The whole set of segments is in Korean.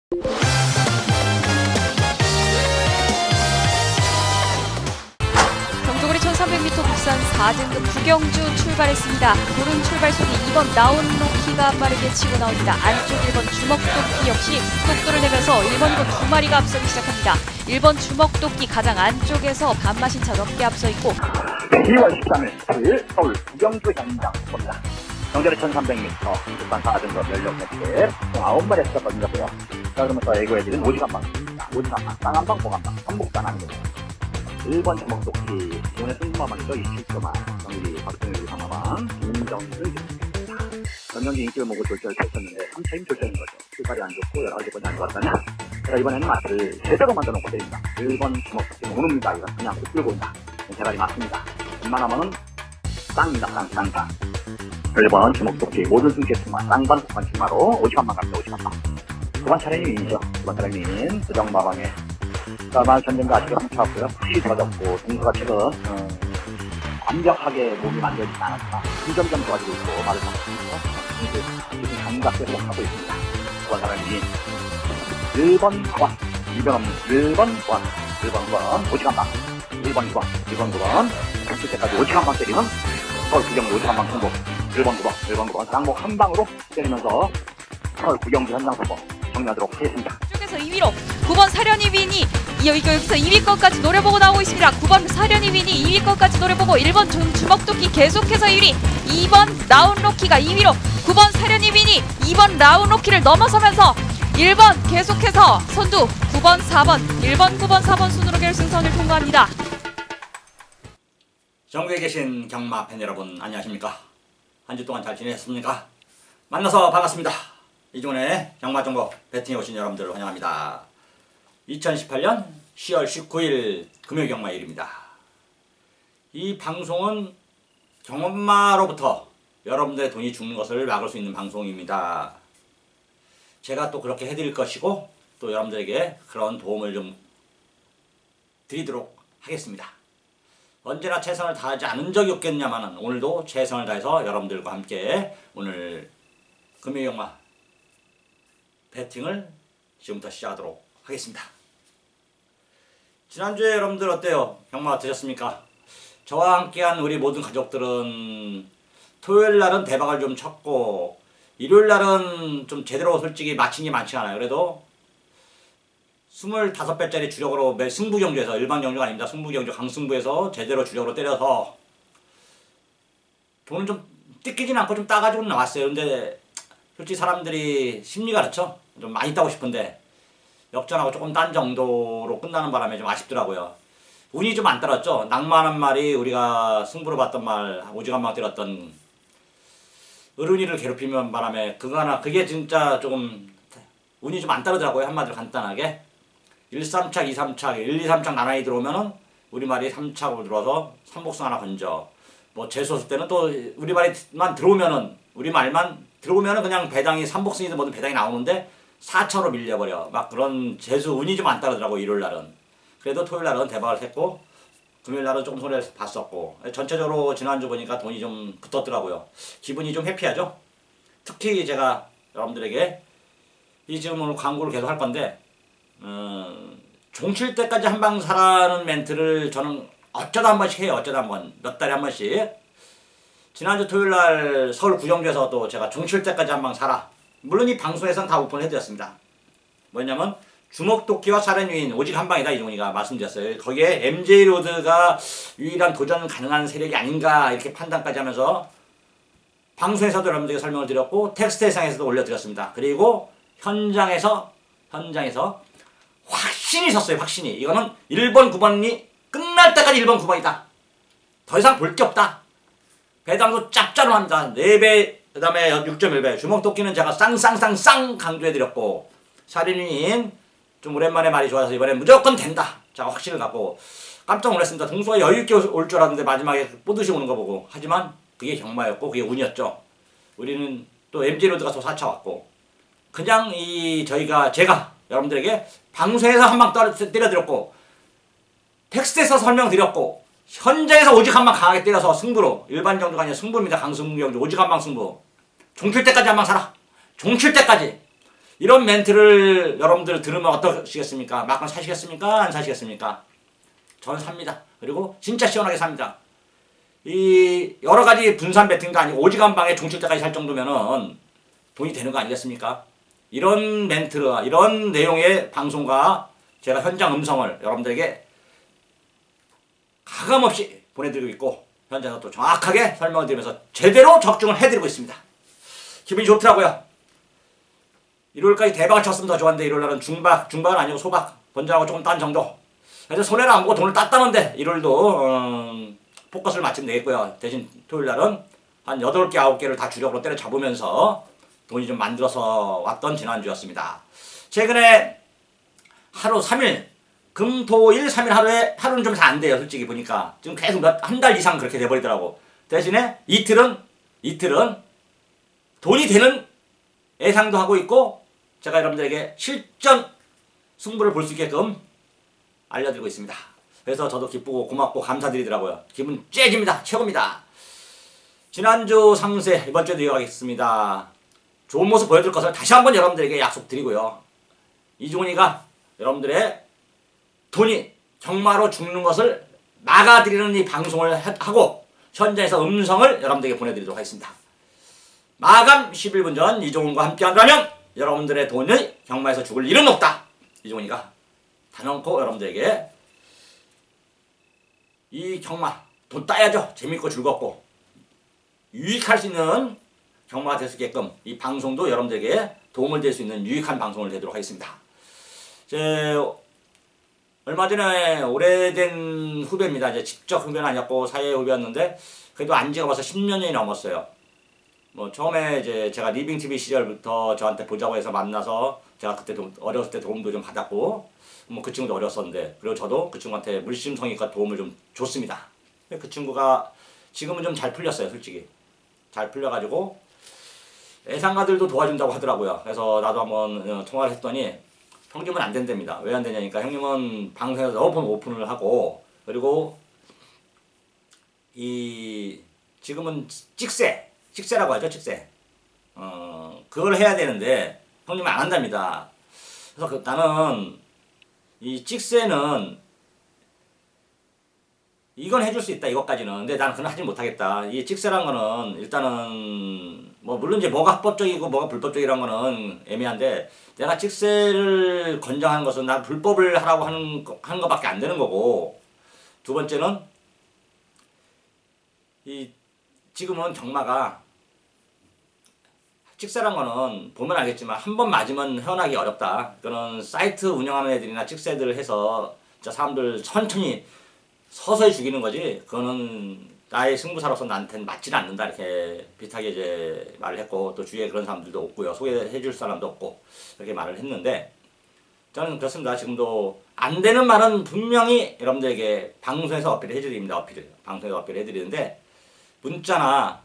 경주거리 1300m 국산 4등급 구경주 출발했습니다. 고른 출발 속에 2번 나온로키가 빠르게 치고 나옵니다. 안쪽 1번 주먹도끼 역시 속도를 내면서 1번, 2번 두 마리가 앞서기 시작합니다. 1번 주먹도끼 가장 안쪽에서 반마신차 넘게 앞서 있고 2월 13일 토요일 서울 구경주 현장 봅니다. 경주거리 1300m 국산 4등급 연령 매체 총 9마리 시작합니다고요. 자, 그러면서 예고해드린 오지간방입니다. 오지간방, 쌍한방, 보간방, 삼복단 아닙니다. 1번 주먹도끼, 이번에 승부마방이죠. 27초만. 정일이, 박정일이 상마방, 김정준 전경기 인기를 모고 졸전을 펼쳤는데 3차임 졸전인 거죠. 출발이 안 좋고 여러 가지 번이 안 좋았다냐? 제가 이번에는 맛을 제대로 만들어 놓고 드립니다. 1번 주먹도끼 오릅니다. 이거 그냥 못 끌고 온다. 대가리 맞습니다. 웬만하면은 쌍입니다. 쌍. 1번 주먹도끼 모든 승계수마 쌍반 국반 출마로 오지간방 갑니다. 오지간방. 9번 차례님 인이죠. 9번 차례님 부정마방에 말 전쟁과 아직은 한차왔고요. 푸시 좋아졌고 동수가 최근 완벽하게 몸이 만들어지지 않았지만 점점 좋아지고 있고 말을 바꾸면서 지금 감각을 회복하고 있습니다. 9번 사람이 1번 9번 이변없는 1번 9번 1번 9번 오지간방 1번 9번 1번 9번 공칠 때까지 오지간방 때리는 서울 구경 오지간방 승부 1번 9번 1번 9번 쌍목 한 방으로 때리면서 서울 구경주 현장 승부 정리하도록 하겠습니다. 쪽에서 2위로 9번 사려니빈이 여기서 2위권까지 노려보고 나오고 있습니다. 9번 사려니빈이 2위권까지 노려보고 1번 주먹도끼 계속해서 1위 2번 나온로키가 2위로 9번 사려니빈이 2번 나온로키를 넘어서면서 1번 계속해서 선두 9번 4번 1번 9번 4번 순으로 결승선을 통과합니다. 전국에 계신 경마 팬 여러분 안녕하십니까? 한 주 동안 잘 지내셨습니까? 만나서 반갑습니다. 이종훈의 경마정보 배팅에 오신 여러분들을 환영합니다. 2018년 10월 19일 금요일 경마일입니다. 이 방송은 경마로부터 여러분들의 돈이 죽는 것을 막을 수 있는 방송입니다. 제가 또 그렇게 해드릴 것이고 또 여러분들에게 그런 도움을 좀 드리도록 하겠습니다. 언제나 최선을 다하지 않은 적이 없겠냐마는 오늘도 최선을 다해서 여러분들과 함께 오늘 금요일 경마 배팅을 지금부터 시작하도록 하겠습니다. 지난주에 여러분들 어때요? 경마 드셨습니까? 저와 함께한 우리 모든 가족들은 토요일날은 대박을 좀 쳤고 일요일날은 좀 제대로 솔직히 마친 게 많지 않아요. 그래도 25배짜리 주력으로 승부경주에서 일반 경주가 아닙니다. 승부경주 강승부에서 제대로 주력으로 때려서 돈은 좀 뜯기진 않고 좀 따가지고 나왔어요. 근데 솔직히 사람들이 심리가 그렇죠? 좀 많이 따고 싶은데 역전하고 조금 딴 정도로 끝나는 바람에 좀 아쉽더라고요. 운이 좀 안 따랐죠. 낭만한 말이 우리가 승부로 봤던 말 오지간방 때렸던 어른이를 괴롭히는 바람에 그게 진짜 조금 운이 좀 안 따르더라고요. 한마디로 간단하게 1, 3착, 2, 3착, 1, 2, 3착 나란히 들어오면은 우리 말이 3착으로 들어와서 삼복승 하나 건져. 뭐 재수었을 때는 또 우리 말만 들어오면은 우리 말만 들어오면은 그냥 배당이 삼복승이든 뭐든 배당이 나오는데 4차로 밀려버려. 막 그런 재수 운이 좀 안 따르더라고 일요일날은. 그래도 토요일날은 대박을 했고 금요일날은 조금 손해를 봤었고 전체적으로 지난주 보니까 돈이 좀 붙었더라고요. 기분이 좀 해피하죠. 특히 제가 여러분들에게 이 지금 오늘 광고를 계속 할 건데 종칠 때까지 한 방 사라는 멘트를 저는 어쩌다 한 번씩 해요. 어쩌다 한 번. 몇 달에 한 번씩. 지난주 토요일날 서울 구경주에서 또 제가 종칠 때까지 한 방 사라. 물론 이 방송에서는 다 오픈을 해드렸습니다. 뭐냐면 주먹도끼와 사려니빈 오직 한 방이다 이종훈이가 말씀드렸어요. 거기에 MJ로드가 유일한 도전 가능한 세력이 아닌가 이렇게 판단까지 하면서 방송에서도 여러분들에게 설명을 드렸고 텍스트에상에서도 올려드렸습니다. 그리고 현장에서 확신이 섰어요. 확신이. 이거는 1번 9번이 끝날 때까지 1번 9번이다. 더 이상 볼 게 없다. 배당도 짭짤로 합니다. 4배 그 다음에 6.1배 주먹도끼는 제가 쌍 강조해드렸고 사려니빈 좀 오랜만에 말이 좋아서 이번엔 무조건 된다. 제가 확신을 갖고 깜짝 놀랐습니다. 동수가 여유있게 올 줄 알았는데 마지막에 뽀듯이 오는 거 보고 하지만 그게 경마였고 그게 운이었죠. 우리는 또 MG로드가 또 4차 왔고 그냥 제가 여러분들에게 방송에서 한 방 때려드렸고 텍스트에서 설명드렸고 현장에서 오직 한 방 강하게 때려서 승부로 일반 경주가 아니라 승부입니다. 강승부 경주 오직 한 방 승부 종칠 때까지 한 방 사라. 종칠 때까지 이런 멘트를 여러분들 들으면 어떠시겠습니까? 막간 사시겠습니까? 안 사시겠습니까? 저는 삽니다. 그리고 진짜 시원하게 삽니다. 이 여러 가지 분산 배팅도 아니고 오지간방에 종칠 때까지 살 정도면은 돈이 되는 거 아니겠습니까? 이런 멘트와 이런 내용의 방송과 제가 현장 음성을 여러분들에게 가감없이 보내드리고 있고 현장에서 또 정확하게 설명을 드리면서 제대로 적중을 해드리고 있습니다. 기분이 좋더라고요. 일요일까지 대박을 쳤으면 더 좋았는데 일요일날은 중박은 아니고 소박 번장하고 조금 딴 정도. 그래서 손해를 안 보고 돈을 땄다는데 일요일도 포커스를 마침 내겠고요. 대신 토요일날은 한 8개 9개를 다 주력으로 때려 잡으면서 돈이 좀 만들어서 왔던 지난주였습니다. 최근에 하루 3일 금, 토, 일, 3일 하루는 좀 잘 안 돼요. 솔직히 보니까. 지금 계속 한 달 이상 그렇게 돼버리더라고. 대신에 이틀은 돈이 되는 예상도 하고 있고 제가 여러분들에게 실전 승부를 볼 수 있게끔 알려드리고 있습니다. 그래서 저도 기쁘고 고맙고 감사드리더라고요. 기분 째집니다. 최고입니다. 지난주 상세 이번 주에도 이어가겠습니다. 좋은 모습 보여줄 것을 다시 한번 여러분들에게 약속드리고요. 이종훈이가 여러분들의 돈이 경마로 죽는 것을 막아드리는 이 방송을 하고 현장에서 음성을 여러분들에게 보내드리도록 하겠습니다. 마감 11분 전 이종훈과 함께한다면 여러분들의 돈이 경마에서 죽을 일은 없다. 이종훈이가 단언코 여러분들에게 이 경마 돈 따야죠. 재밌고 즐겁고 유익할 수 있는 경마가 될 수 있게끔 이 방송도 여러분들에게 도움을 될 수 있는 유익한 방송을 되도록 하겠습니다. 얼마 전에 오래된 후배입니다. 이제 직접 후배는 아니었고 사회 후배였는데 그래도 안지가 벌써 10년이 넘었어요. 뭐 처음에 이제 제가 리빙 TV 시절부터 저한테 보자고 해서 만나서 제가 그때 어렸을 때 도움도 좀 받았고 뭐 그 친구도 어렸었는데 그리고 저도 그 친구한테 물심성의껏 도움을 좀 줬습니다. 그 친구가 지금은 좀 잘 풀렸어요. 솔직히 잘 풀려가지고 애상가들도 도와준다고 하더라고요. 그래서 나도 한번 통화를 했더니 형님은 안 된답니다. 왜 안 되냐니까 형님은 방송에서 오픈을 하고 그리고 이 지금은 찍새라고 하죠. 찍새 그걸 해야 되는데 형님은 안 한답니다. 그래서 나는 이 찍새는 이건 해줄 수 있다 이것까지는. 근데 나는 그건 하지 못하겠다. 이 찍새란 거는 일단은 뭐 물론 이제 뭐가 합법적이고 뭐가 불법적이란 거는 애매한데 내가 찍새를 권장하는 것은 난 불법을 하라고 하는 것밖에 안 되는 거고 두 번째는 이 지금은 경마가 찍새란 거는 보면 알겠지만 한 번 맞으면 헤어나기 어렵다. 그런 사이트 운영하는 애들이나 찍새들을 해서 진짜 사람들 천천히 서서히 죽이는 거지. 그거는 나의 승부사로서 나한테는 맞지는 않는다. 이렇게 비슷하게 이제 말을 했고 또 주위에 그런 사람들도 없고요. 소개해줄 사람도 없고 이렇게 말을 했는데 저는 그렇습니다. 지금도 안 되는 말은 분명히 여러분들에게 방송에서 어필을 해드립니다. 방송에서 어필을 해드리는데 문자나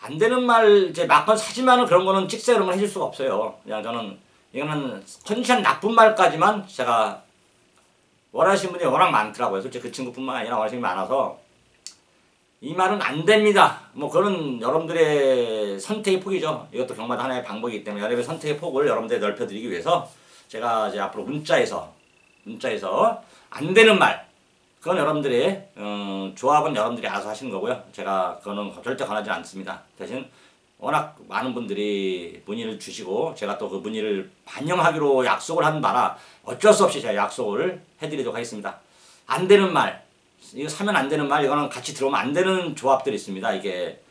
안 되는 말 이제 막판 사지만은 그런 거는 찍새 그런 걸 해줄 수가 없어요. 그냥 저는 이거는 컨디션 나쁜 말까지만 제가 원하시는 분이 워낙 많더라고요. 솔직히 그 친구뿐만 아니라 원하시는 분이 많아서 이 말은 안 됩니다. 뭐 그런 여러분들의 선택의 폭이죠. 이것도 경마도 하나의 방법이기 때문에 여러분의 선택의 폭을 여러분들에 넓혀드리기 위해서 제가 이제 앞으로 문자에서 안 되는 말 그건 여러분들이 조합은 여러분들이 알아서 하시는 거고요. 제가 그거는 절대 권하지 않습니다. 대신 워낙 많은 분들이 문의를 주시고 제가 또 그 문의를 반영하기로 약속을 한 바라 어쩔 수 없이 제가 약속을 해드리도록 하겠습니다. 안 되는 말, 이거 사면 안 되는 말, 이거는 같이 들어오면 안 되는 조합들이 있습니다. 이게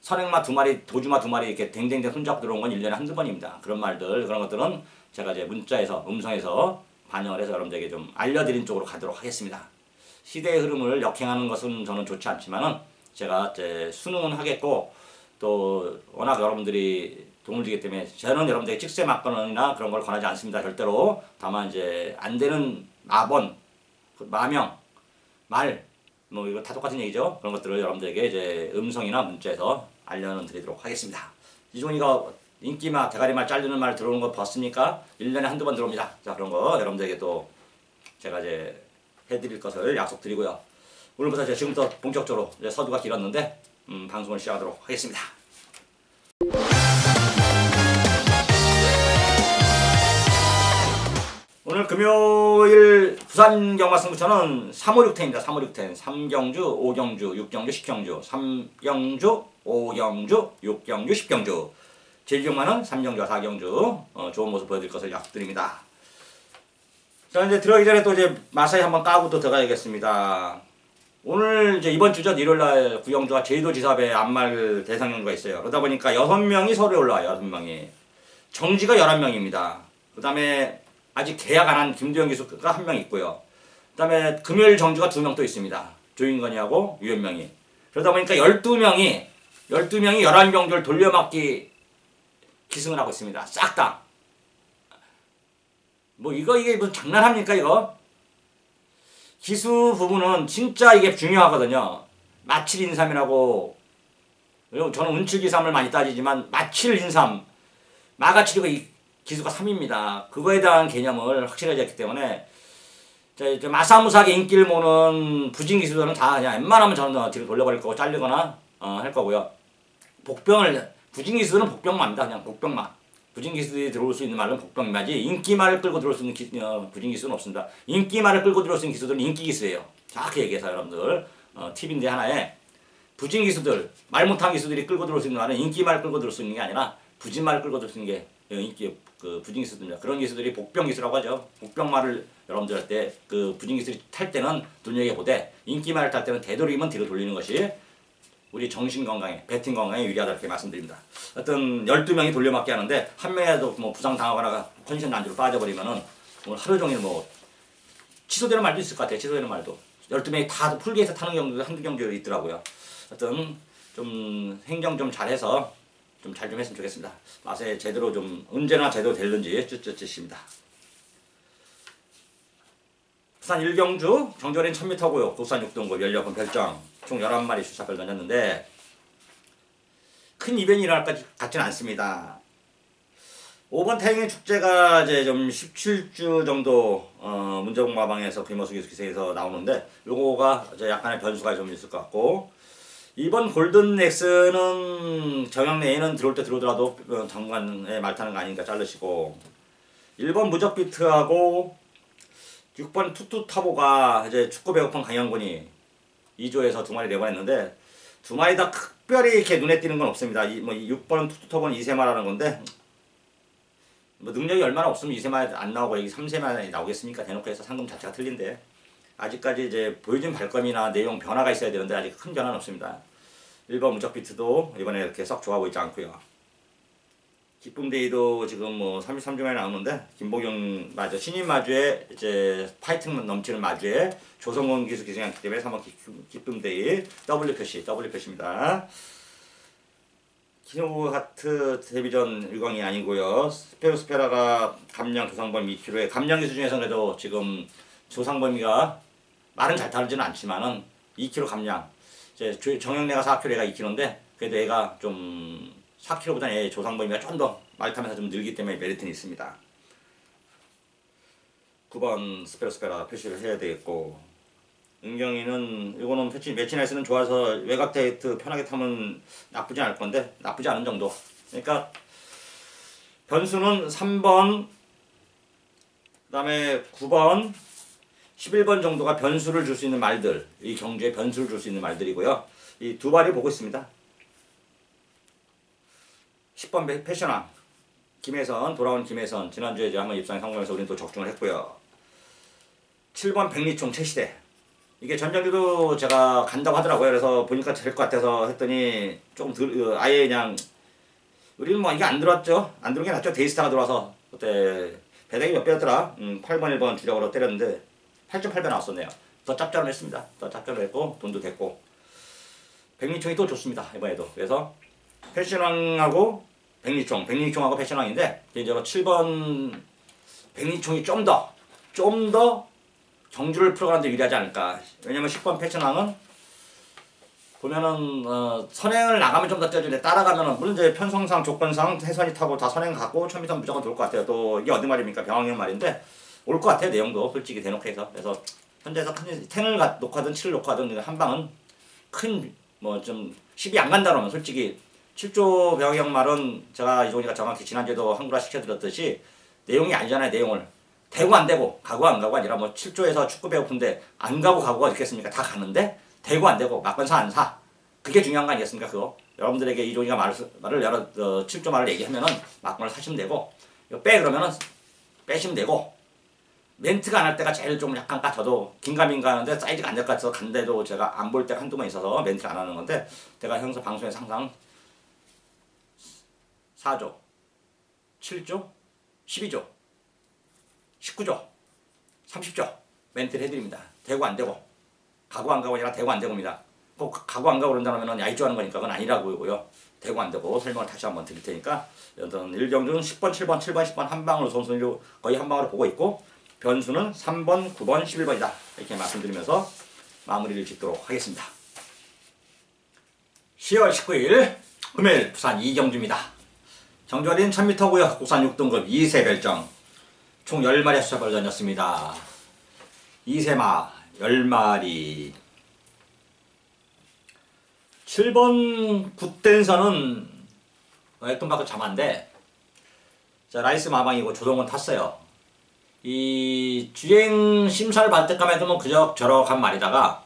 선행마 2마리, 도주마 2마리 이렇게 댕댕댕 손잡고 들어온 건 1년에 한두 번입니다. 그런 말들, 그런 것들은 제가 이제 문자에서, 음성에서 반영을 해서 여러분들에게 좀 알려드린 쪽으로 가도록 하겠습니다. 시대의 흐름을 역행하는 것은 저는 좋지 않지만은 제가 이제 수능은 하겠고 또 워낙 여러분들이 도움을 주기 때문에 저는 여러분들에게 찍새 막건이나 그런 걸 권하지 않습니다. 절대로. 다만 이제 안 되는 마번, 마명, 말, 뭐 이거 다 똑같은 얘기죠. 그런 것들을 여러분들에게 이제 음성이나 문자에서 알려드리도록 하겠습니다. 이종이가 인기말, 대가리말, 자르는 말 들어오는 거 봤습니까? 1년에 한두 번 들어옵니다. 자, 그런 거 여러분들에게 또 제가 이제 해드릴 것을 약속드리고요. 오늘부터 제가 지금부터 본격적으로 이제 서두가 길었는데 방송을 시작하도록 하겠습니다. 오늘 금요일 부산 경마 승부처는 356텐입니다. 356텐. 3경주, 5경주, 6경주, 10경주. 3경주, 5경주, 6경주, 10경주. 제주경마는 3경주와 4경주. 좋은 모습 보여드릴 것을 약속드립니다. 자, 이제 들어가기 전에 또 이제 마사이 한번 까고 또 들어가야겠습니다. 오늘 이제 이번 주죠. 일요일날 구경주가 제주도지사배 안말 대상경주가 있어요. 그러다 보니까 6명이 서울에 올라와요. 6명이. 정지가 11명입니다. 그 다음에 아직 계약 안 한 김두영 기수가 1명 있고요. 그 다음에 금요일 정주가 2명 또 있습니다. 조인건이하고 유현명이. 그러다 보니까 12명이 11경주를 돌려막기 기승을 하고 있습니다. 싹 다. 뭐 이게 무슨 장난합니까 이거? 기수 부분은 진짜 이게 중요하거든요. 마칠 인삼이라고. 저는 운칠기삼을 많이 따지지만 마칠 인삼, 마가칠이고 이 기수가 3입니다. 그거에 대한 개념을 확실하게 했기 때문에 마사무사하게 인기를 모는 부진 기수들은 다 그냥 웬만하면 저는 뒤로 돌려버릴 거고 잘리거나 할 거고요. 부진 기수들은 복병마입니다. 그냥 복병마. 부진 기수들이 들어올 수 있는 말은 복병마지 인기말을 끌고 들어올 수 있는 부진 기수는 없습니다. 인기말을 끌고 들어올 수 있는 기수들은 인기 기수예요. 정확히 얘기해서 여러분들 팁인데 하나에 부진 기수들, 말 못한 기수들이 끌고 들어올 수 있는 말은 인기말을 끌고 들어올 수 있는 게 아니라 부진말을 끌고 들어올 수 있는 게 인기 부진 기수들입니다. 그런 기수들이 복병 기수라고 하죠. 복병말을 여러분들 할 때 부진 기수들이 탈 때는 눈여겨보되 인기말을 탈 때는 되도록이면 뒤로 돌리는 것이 우리 정신 건강에, 배팅 건강에 유리하다 이렇게 말씀드립니다. 어떤 12명이 돌려막기 하는데 한 명이라도 뭐 부상 당하거나 컨디션 난주로 빠져버리면은 오늘 하루 종일 뭐 취소되는 말도 있을 것 같아요. 취소되는 말도. 12명이 다 풀기에서 타는 경우도 한두 경주 있더라고요. 어떤 좀 행정 좀 잘해서 좀 잘 좀 했으면 좋겠습니다. 맛에 제대로 좀 언제나 제대로 되는지 쯧쯧쯧입니다. 부산 1경주 정조린 1000m 고요. 국산 6등급 연력은 별정 총 11마리 수착을 던졌는데 큰 이변이 일어날 것 같지는 않습니다. 5번 태행의 축제가 이제 좀 17주 정도 문제공마방에서 귀머수기 기세에서 나오는데 요거가 이제 약간의 변수가 좀 있을 것 같고 2번 골든넥스는 정형 내에는 들어올 때 들어오더라도 장관에 말 타는 거 아니니까 자르시고 1번 무적비트하고 6번 투투타보가 이제 축구 배고픈 강영군이 2조에서 2마리 내보냈는데 2마리 다 특별히 이렇게 눈에 띄는 건 없습니다. 6번 투투타보는 2세마라는 건데 뭐 능력이 얼마나 없으면 2세마 안 나오고 여기 3세마 나오겠습니까? 대놓고 해서 상금 자체가 틀린데 아직까지 이제 보여준 발걸음이나 내용 변화가 있어야 되는데 아직 큰 변화는 없습니다. 1번 무적비트도 이번에 이렇게 썩 좋아 보이지 않고요. 기쁨데이도 지금 뭐 33주 만에 나오는데 김보경 마주 신인 마주에 이제 파이팅 넘치는 마주에 조성원 기수 기승했기 때문에 3번 기쁨데이 W 표시입니다. 키노하트 데뷔전 일광이 아니고요. 스페라가 감량 조상범 2kg에 감량 기수 중에서는 그래도 지금 조상범이가 말은 잘 다루지는 않지만은 2kg 감량. 이제 정영래가 4kg, 얘가 2kg인데 그래도 얘가 좀 4kg보다는 조상범이가 좀 더 말 타면서 좀 늘기 때문에 메리트는 있습니다. 9번 스페라 표시를 해야 되겠고 은경이는 이거는 매치나이스는 좋아서 외곽 데이트 편하게 타면 나쁘지 않을 건데 나쁘지 않은 정도. 그러니까 변수는 3번 그 다음에 9번 11번 정도가 변수를 줄 수 있는 말들, 이 경주에 변수를 줄 수 있는 말들이고요. 이 두 발이 보고 있습니다. 10번 패션왕 김혜선, 돌아온 김혜선 지난주에 이제 한번 입상에 성공해서 우리는 또 적중을 했고요. 7번 백리총 최시대 이게 전정기도 제가 간다고 하더라고요. 그래서 보니까 될 것 같아서 했더니 조금 아예 그냥 우리는 뭐 이게 안 들어왔죠. 안 들어온 게 낫죠. 데이스타가 들어와서 그때 배당이 몇 배였더라. 8번 1번 주력으로 때렸는데 8.8배 나왔었네요. 더 짭짤을 했습니다. 더 짭짤을 했고 돈도 됐고 백리총이 또 좋습니다. 이번에도. 그래서 패션왕하고 백리총하고 패션왕인데 개인적으로 7번 백리총이 좀 더 경주를 풀어가는 데 유리하지 않을까. 왜냐면 10번 패션왕은 보면은 선행을 나가면 좀 더 뛰어주는데 따라가면은 물론 이제 편성상 조건상 해선이 타고 다 선행 갖고 1000m 무조건 돌 것 같아요. 또 이게 어디 말입니까? 병왕형 말인데 올 것 같아요. 내용도 솔직히 대놓고 해서. 그래서 현재에서 큰 10을 놓고 하든 7을 놓고 하든 한 방은 큰 뭐 좀 10이 안 간다 그러면 솔직히 7조 병왕형 말은 제가 이종이가 정확히 지난주에도 한글화 시켜드렸듯이 내용이 아니잖아요. 내용을 되고 안 되고 가고 안 가고 아니라 뭐 7조에서 축구 배고픈데 안 가고 가고가 있겠습니까? 다 가는데 되고 안 되고 막건 사 안 사. 그게 중요한 거 아니겠습니까? 그거 여러분들에게 이종이가 말을 여러 7조 말을 얘기하면은 막건을 사시면 되고 이거 빼 그러면은 빼시면 되고 멘트가 안 할 때가 제일 좀 약간 저도 긴가민가 하는데 사이즈가 안 될 것 같아서 간데도 제가 안 볼 때가 한두 번 있어서 멘트를 안 하는 건데 제가 형사 방송에서 항상 4조 7조 12조 19조 30조 멘트를 해드립니다. 되고 안 되고 가고 안 가고 아니라 되고 안 되고입니다. 꼭 가고 안 가고 그런다면 야이조 하는 거니까 그건 아니라고요. 되고 안 되고 설명을 다시 한번 드릴 테니까 여튼 일경주는 10번 7번 7번 10번 한 방으로 선수를 거의 한 방으로 보고 있고 변수는 3번 9번 11번이다 이렇게 말씀드리면서 마무리를 짓도록 하겠습니다. 10월 19일 금요일 부산 이경주입니다. 정조린 1000m 구역 국산 6등급 2세 별정 총 10마리의 수첩을 던졌습니다. 2세마 10마리 7번 굿댄서는 액동밖에 잠한데 자 라이스 마방이고 조동원 탔어요. 이 주행 심사를 받을 때까지 해도 뭐 그저저럭 한 말이다가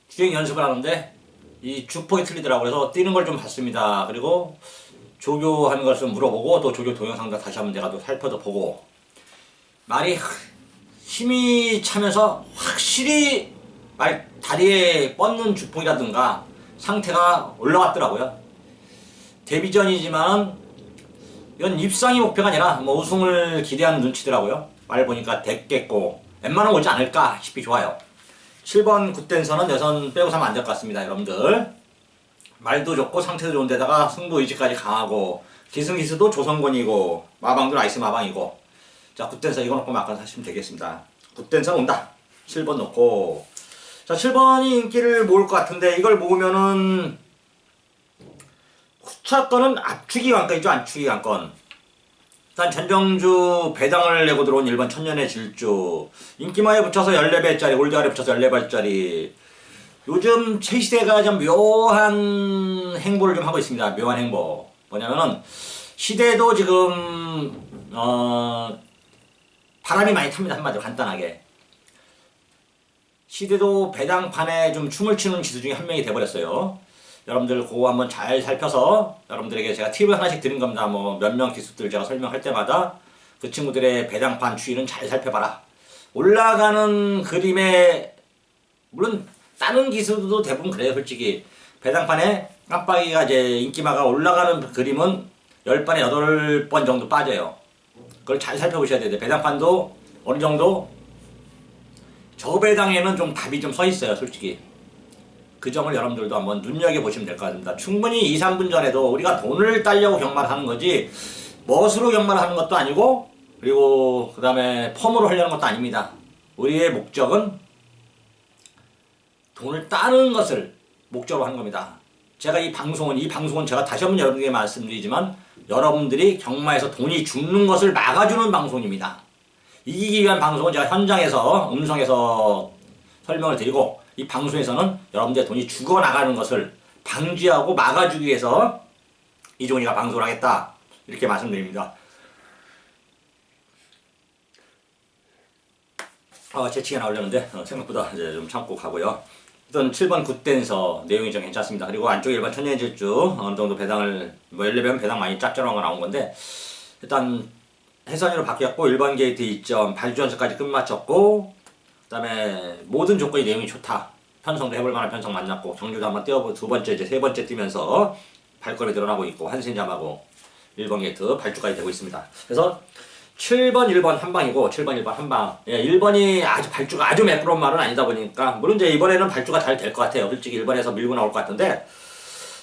주행 연습을 하는데 이 주폭이 틀리더라고요. 그래서 뛰는 걸 좀 봤습니다. 그리고 조교하는 것을 물어보고 또 조교 동영상도 다시 한번 내가 또 살펴도 보고 말이 힘이 차면서 확실히 말 다리에 뻗는 주폭이라든가 상태가 올라갔더라고요. 데뷔전이지만 이건 입상이 목표가 아니라 뭐 우승을 기대하는 눈치더라고요. 말 보니까 됐겠고 웬만하면 오지 않을까 싶이 좋아요. 7번 굿댄서는 여선 빼고 사면 안 될 것 같습니다. 여러분들 말도 좋고 상태도 좋은데다가 승부 의지까지 강하고 기승기수도 조성권이고 마방도 라이스 마방이고 자 굿댄서 이거 놓고 막간 사시면 되겠습니다. 굿댄서는 온다. 7번 놓고 자 7번이 인기를 모을 것 같은데 이걸 모으면은 후차권은 압축이 관건 있죠. 압축이 관건. 일단 전정주 배당을 내고 들어온 1번 천년의 질주 인기마에 붙여서 14배짜리 올드알에 붙여서 14발짜리 요즘 최시대가 좀 묘한 행보를 좀 하고 있습니다. 묘한 행보 뭐냐면은 시대도 지금 바람이 많이 탑니다. 한마디로 간단하게 시대도 배당판에 좀 춤을 추는 지수 중에 한 명이 돼버렸어요. 여러분들 그거 한번 잘 살펴서 여러분들에게 제가 팁을 하나씩 드린 겁니다. 뭐 몇 명 기수들 제가 설명할 때마다 그 친구들의 배당판 추이는 잘 살펴봐라. 올라가는 그림에 물론 다른 기수도 대부분 그래요. 솔직히 배당판에 깜빡이가 이제 인기마가 올라가는 그림은 10번에 8번 정도 빠져요. 그걸 잘 살펴보셔야 돼요. 배당판도 어느 정도 저배당에는 좀 답이 좀 서 있어요. 솔직히 그 점을 여러분들도 한번 눈여겨보시면 될 것 같습니다. 충분히 2, 3분 전에도 우리가 돈을 따려고 경마를 하는 거지 멋으로 경마를 하는 것도 아니고 그리고 그 다음에 펌으로 하려는 것도 아닙니다. 우리의 목적은 돈을 따는 것을 목적으로 하는 겁니다. 제가 이 방송은 제가 다시 한번 여러분에게 말씀드리지만 여러분들이 경마에서 돈이 죽는 것을 막아주는 방송입니다. 이기기 위한 방송은 제가 현장에서 음성에서 설명을 드리고 이 방송에서는 여러분들의 돈이 죽어나가는 것을 방지하고 막아주기 위해서 이종이가 방송을 하겠다 이렇게 말씀드립니다. 재치가 나오려는데 생각보다 이제 좀 참고 가고요. 일단 7번 굿댄서 내용이 좀 괜찮습니다. 그리고 안쪽에 1번 천년의 질주 어느 정도 배당을 뭐 11번 배당 많이 짭짤한 거 나온 건데 일단 해선이로 바뀌었고 1번 게이트 2점 발주연습까지 끝마쳤고 그 다음에 모든 조건이 내용이 좋다. 편성도 해볼 만한 편성 만났고 정주도 한번 띄워보고 두 번째 이제 세 번째 뛰면서 발걸음이 늘어나고 있고 한신잠하고 1번 게이트 발주까지 되고 있습니다. 그래서 7번 1번 한방이고 7번 1번 한방 1번이 아주 발주가 아주 매끄러운 말은 아니다 보니까 물론 이제 이번에는 발주가 잘 될 것 같아요. 솔직히 1번에서 밀고 나올 것 같은데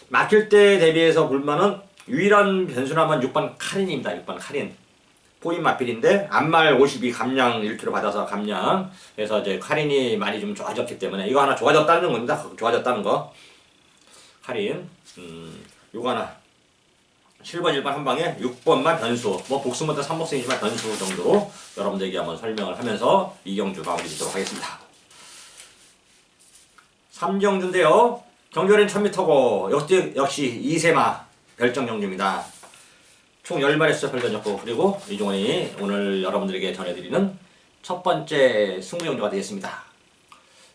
막힐 때 대비해서 불만은 유일한 변수나만 6번 카린입니다. 6번 카린 포인 마필인데 앞말 52 감량 1kg 받아서 감량 그래서 이제 카린이 많이 좀 좋아졌기 때문에 이거 하나 좋아졌다는 겁니다. 좋아졌다는 거 카린 요거 하나 7번 1번 한방에 6번만 변수 뭐 복수부터 3복수이지만 변수 정도로 여러분들에게 한번 설명을 하면서 이경주 마무리 짓도록 하겠습니다. 3경주인데요. 경주는 1000m고 역시 2세마 별정 경주입니다. 총 10마리 수첩을 던졌고, 그리고 이종원이 오늘 여러분들에게 전해드리는 첫 번째 승부용조가 되겠습니다.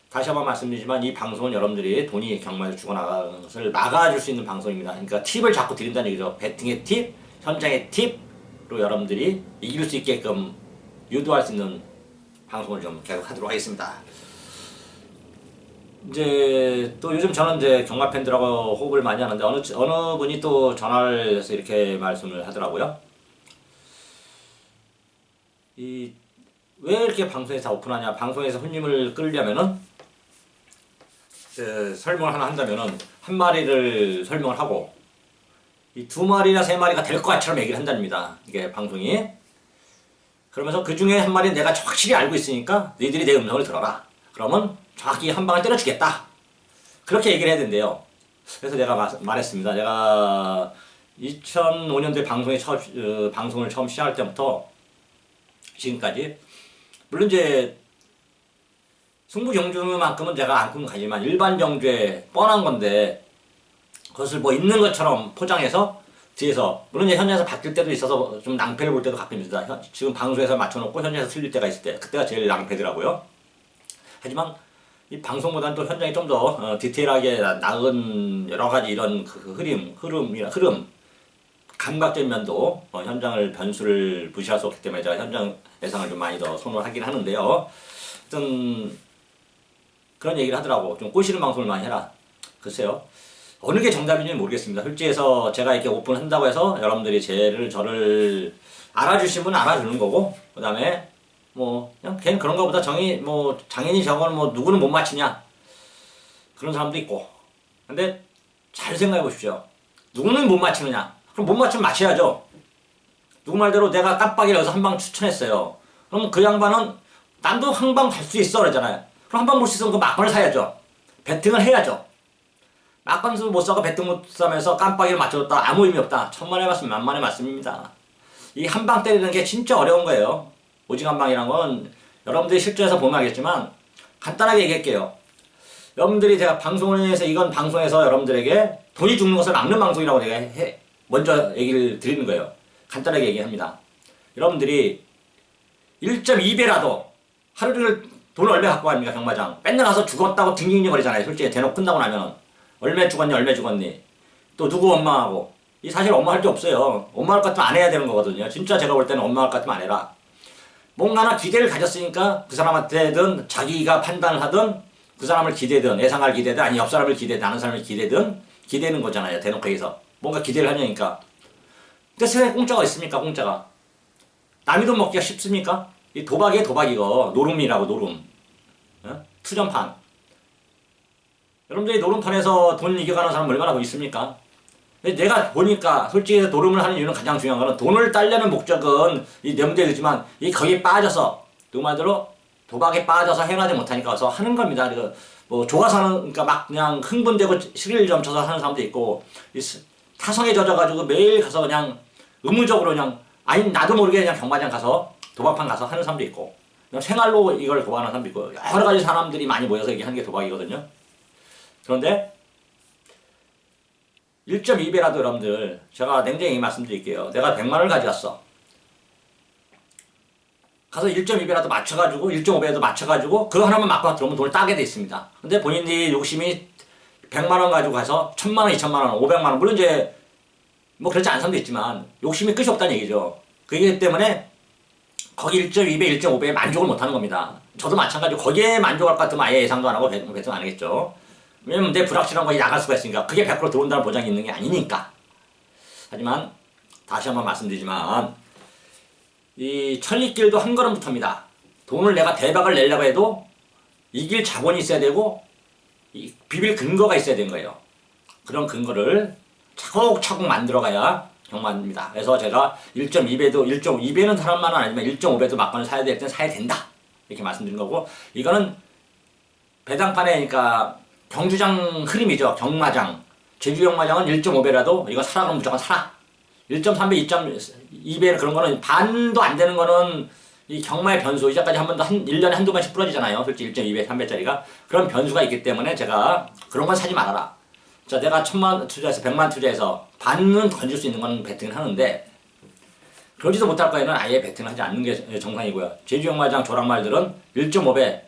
다시 한번 말씀드리지만 이 방송은 여러분들이 돈이 경마에서 죽어나가는 것을 막아줄 수 있는 방송입니다. 그러니까 팁을 자꾸 드린다는 얘기죠. 배팅의 팁, 현장의 팁로 여러분들이 이길 수 있게끔 유도할 수 있는 방송을 좀 계속 하도록 하겠습니다. 이제 또 요즘 저는 이제 경마 팬들하고 호흡을 많이 하는데 어느 분이 또 전화를 해서 이렇게 말씀을 하더라고요. 왜 이렇게 방송에서 다 오픈하냐? 방송에서 손님을 끌려면은 설명을 하나 한다면은 한 마리를 설명을 하고 이 2마리나 3마리가 될 것 같처럼 얘기를 한답니다. 이게 방송이. 그러면서 그 중에 한 마리는 내가 확실히 알고 있으니까 너희들이 내 음성을 들어라. 그러면 정확히 한 방을 때려주겠다. 그렇게 얘기를 해야 된대요. 그래서 내가 말했습니다. 내가 2005년도에 방송을 처음 시작할 때부터 지금까지 물론 이제 승부 경주만큼은 제가 안고 가지만 일반 경주에 뻔한 건데 그것을 뭐 있는 것처럼 포장해서 뒤에서 물론 이제 현장에서 바뀔 때도 있어서 좀 낭패를 볼 때도 가끔 있습니다. 지금 방송에서 맞춰놓고 현장에서 틀릴 때가 있을 때 그때가 제일 낭패더라고요. 하지만 이 방송보다는 또 현장이 좀 더 디테일하게 나은 여러 가지 이런 그 흐름 감각적인 면도 현장을 변수를 무시할 수 없기 때문에 제가 현장 예상을 좀 많이 더 선호를 하긴 하는데요. 어떤 그런 얘기를 하더라고. 좀 꼬시는 방송을 많이 해라. 글쎄요. 어느 게 정답인지는 모르겠습니다. 솔직히 해서 제가 이렇게 오픈한다고 해서 여러분들이 저를 알아주시면 알아주는 거고, 그 다음에 뭐 그냥 걔는 그런가 보다 장인이 저거는 뭐 누구는 못 맞히냐 그런 사람도 있고. 근데 잘 생각해 보십시오. 누구는 못 맞히느냐? 그럼 못 맞추면 맞춰야죠. 누구 말대로 내가 깜빡이를 여기서 한 방 추천했어요. 그럼 그 양반은 난도 한 방 갈 수 있어 그러잖아요. 그럼 한 방 볼 수 있으면 그 막판을 사야죠. 배팅을 해야죠. 막판수 못 사고 배팅 못 사면서 깜빡이를 맞춰줬다. 아무 의미 없다. 천만의 말씀 만만의 말씀입니다. 이 한 방 때리는 게 진짜 어려운 거예요. 오직 한 방이란 건 여러분들이 실전에서 보면 알겠지만 간단하게 얘기할게요. 여러분들이 제가 방송에서 이건 방송에서 여러분들에게 돈이 죽는 것을 막는 방송이라고 내가 먼저 얘기를 드리는 거예요. 간단하게 얘기합니다. 여러분들이 1.2배라도 하루 종일 돈을 얼마 갖고 갑니까 경마장. 맨날 가서 죽었다고 딩딩거리잖아요. 솔직히 대놓고 끝나고 나면 얼마 죽었니 또 누구 원망하고. 이 사실 원망할 게 없어요. 원망할 것 같으면 안 해야 되는 거거든요. 진짜 제가 볼 때는 원망할 것 같으면 안 해라. 뭔가나 기대를 가졌으니까 그 사람한테든 자기가 판단을 하든 그 사람을 기대든 예상할 기대든 아니 옆 사람을 기대든 아는 사람을 기대든 기대는 거잖아요. 대놓고 여기서 뭔가 기대를 하냐니까. 근데 세상에 공짜가 있습니까? 공짜가 남의 돈 먹기가 쉽습니까? 이 도박이에요. 도박. 이거 노름이라고. 노름. 투전판. 여러분들이 노름판에서 돈 이겨가는 사람 얼마나 있습니까? 근데 내가 보니까 솔직히 노름을 하는 이유는 가장 중요한 거는 돈을 따려는 목적은 이 내 문제이지만 이 거기에 빠져서 그 말대로 도박에 빠져서 행하지 못하니까 와서 하는 겁니다. 그러니까 뭐 좋아서 하는, 그러니까 막 그냥 흥분되고 스릴 점쳐서 하는 사람도 있고 타성에 젖어가지고 매일 가서 그냥 의무적으로 그냥 아니 나도 모르게 그냥 경마장 가서 도박판 가서 하는 사람도 있고 그냥 생활로 이걸 도박하는 사람도 있고 여러 가지 사람들이 많이 모여서 이게 하는 게 도박이거든요. 그런데 1.2배라도 여러분들 제가 냉정히 말씀드릴게요. 내가 100만원을 가져왔어. 가서 1.2배라도 맞춰가지고 1.5배라도 맞춰가지고 그거 하나만 맞고 들어오면 돈을 따게 돼 있습니다. 근데 본인이 욕심이 100만원 가지고 가서 1000만원, 2000만원, 500만원 물론 이제 뭐 그렇지 않은 사람도 있지만 욕심이 끝이 없다는 얘기죠. 그렇기 때문에 거기 1.2배, 1.5배에 만족을 못하는 겁니다. 저도 마찬가지로 거기에 만족할 것 같으면 아예 예상도 안 하고 배팅 안 하겠죠. 왜냐면 내 불확실한 거에 나갈 수가 있으니까. 그게 100% 들어온다는 보장이 있는 게 아니니까. 하지만 다시 한번 말씀드리지만 이 천리길도 한 걸음부터입니다. 돈을 내가 대박을 내려고 해도 이길 자본이 있어야 되고 이 비빌 근거가 있어야 되는 거예요. 그런 근거를 차곡차곡 만들어가야 경마입니다. 그래서 제가 1.2배도 1.2배는 사람만은 아니지만 1.5배도 막판을 사야 될 땐 사야 된다. 이렇게 말씀드린 거고 이거는 배당판에 그러니까 경주장 흐름이죠. 경마장. 제주 경마장은 1.5배라도 이거 사라 그러면 무조건 사라. 1.3배, 2.2배 그런 거는 반도 안 되는 거는 이 경마의 변수. 이제까지 한 번도 1년에 한두 번씩 부러지잖아요. 솔직히 1.2배, 3배짜리가. 그런 변수가 있기 때문에 제가 그런 건 사지 말아라. 자, 내가 1000만 투자해서 100만 투자해서 반은 건질 수 있는 건 배팅을 하는데 그러지도 못할 거에는 아예 배팅을 하지 않는 게 정상이고요. 제주역마장 조랑말들은 1.5배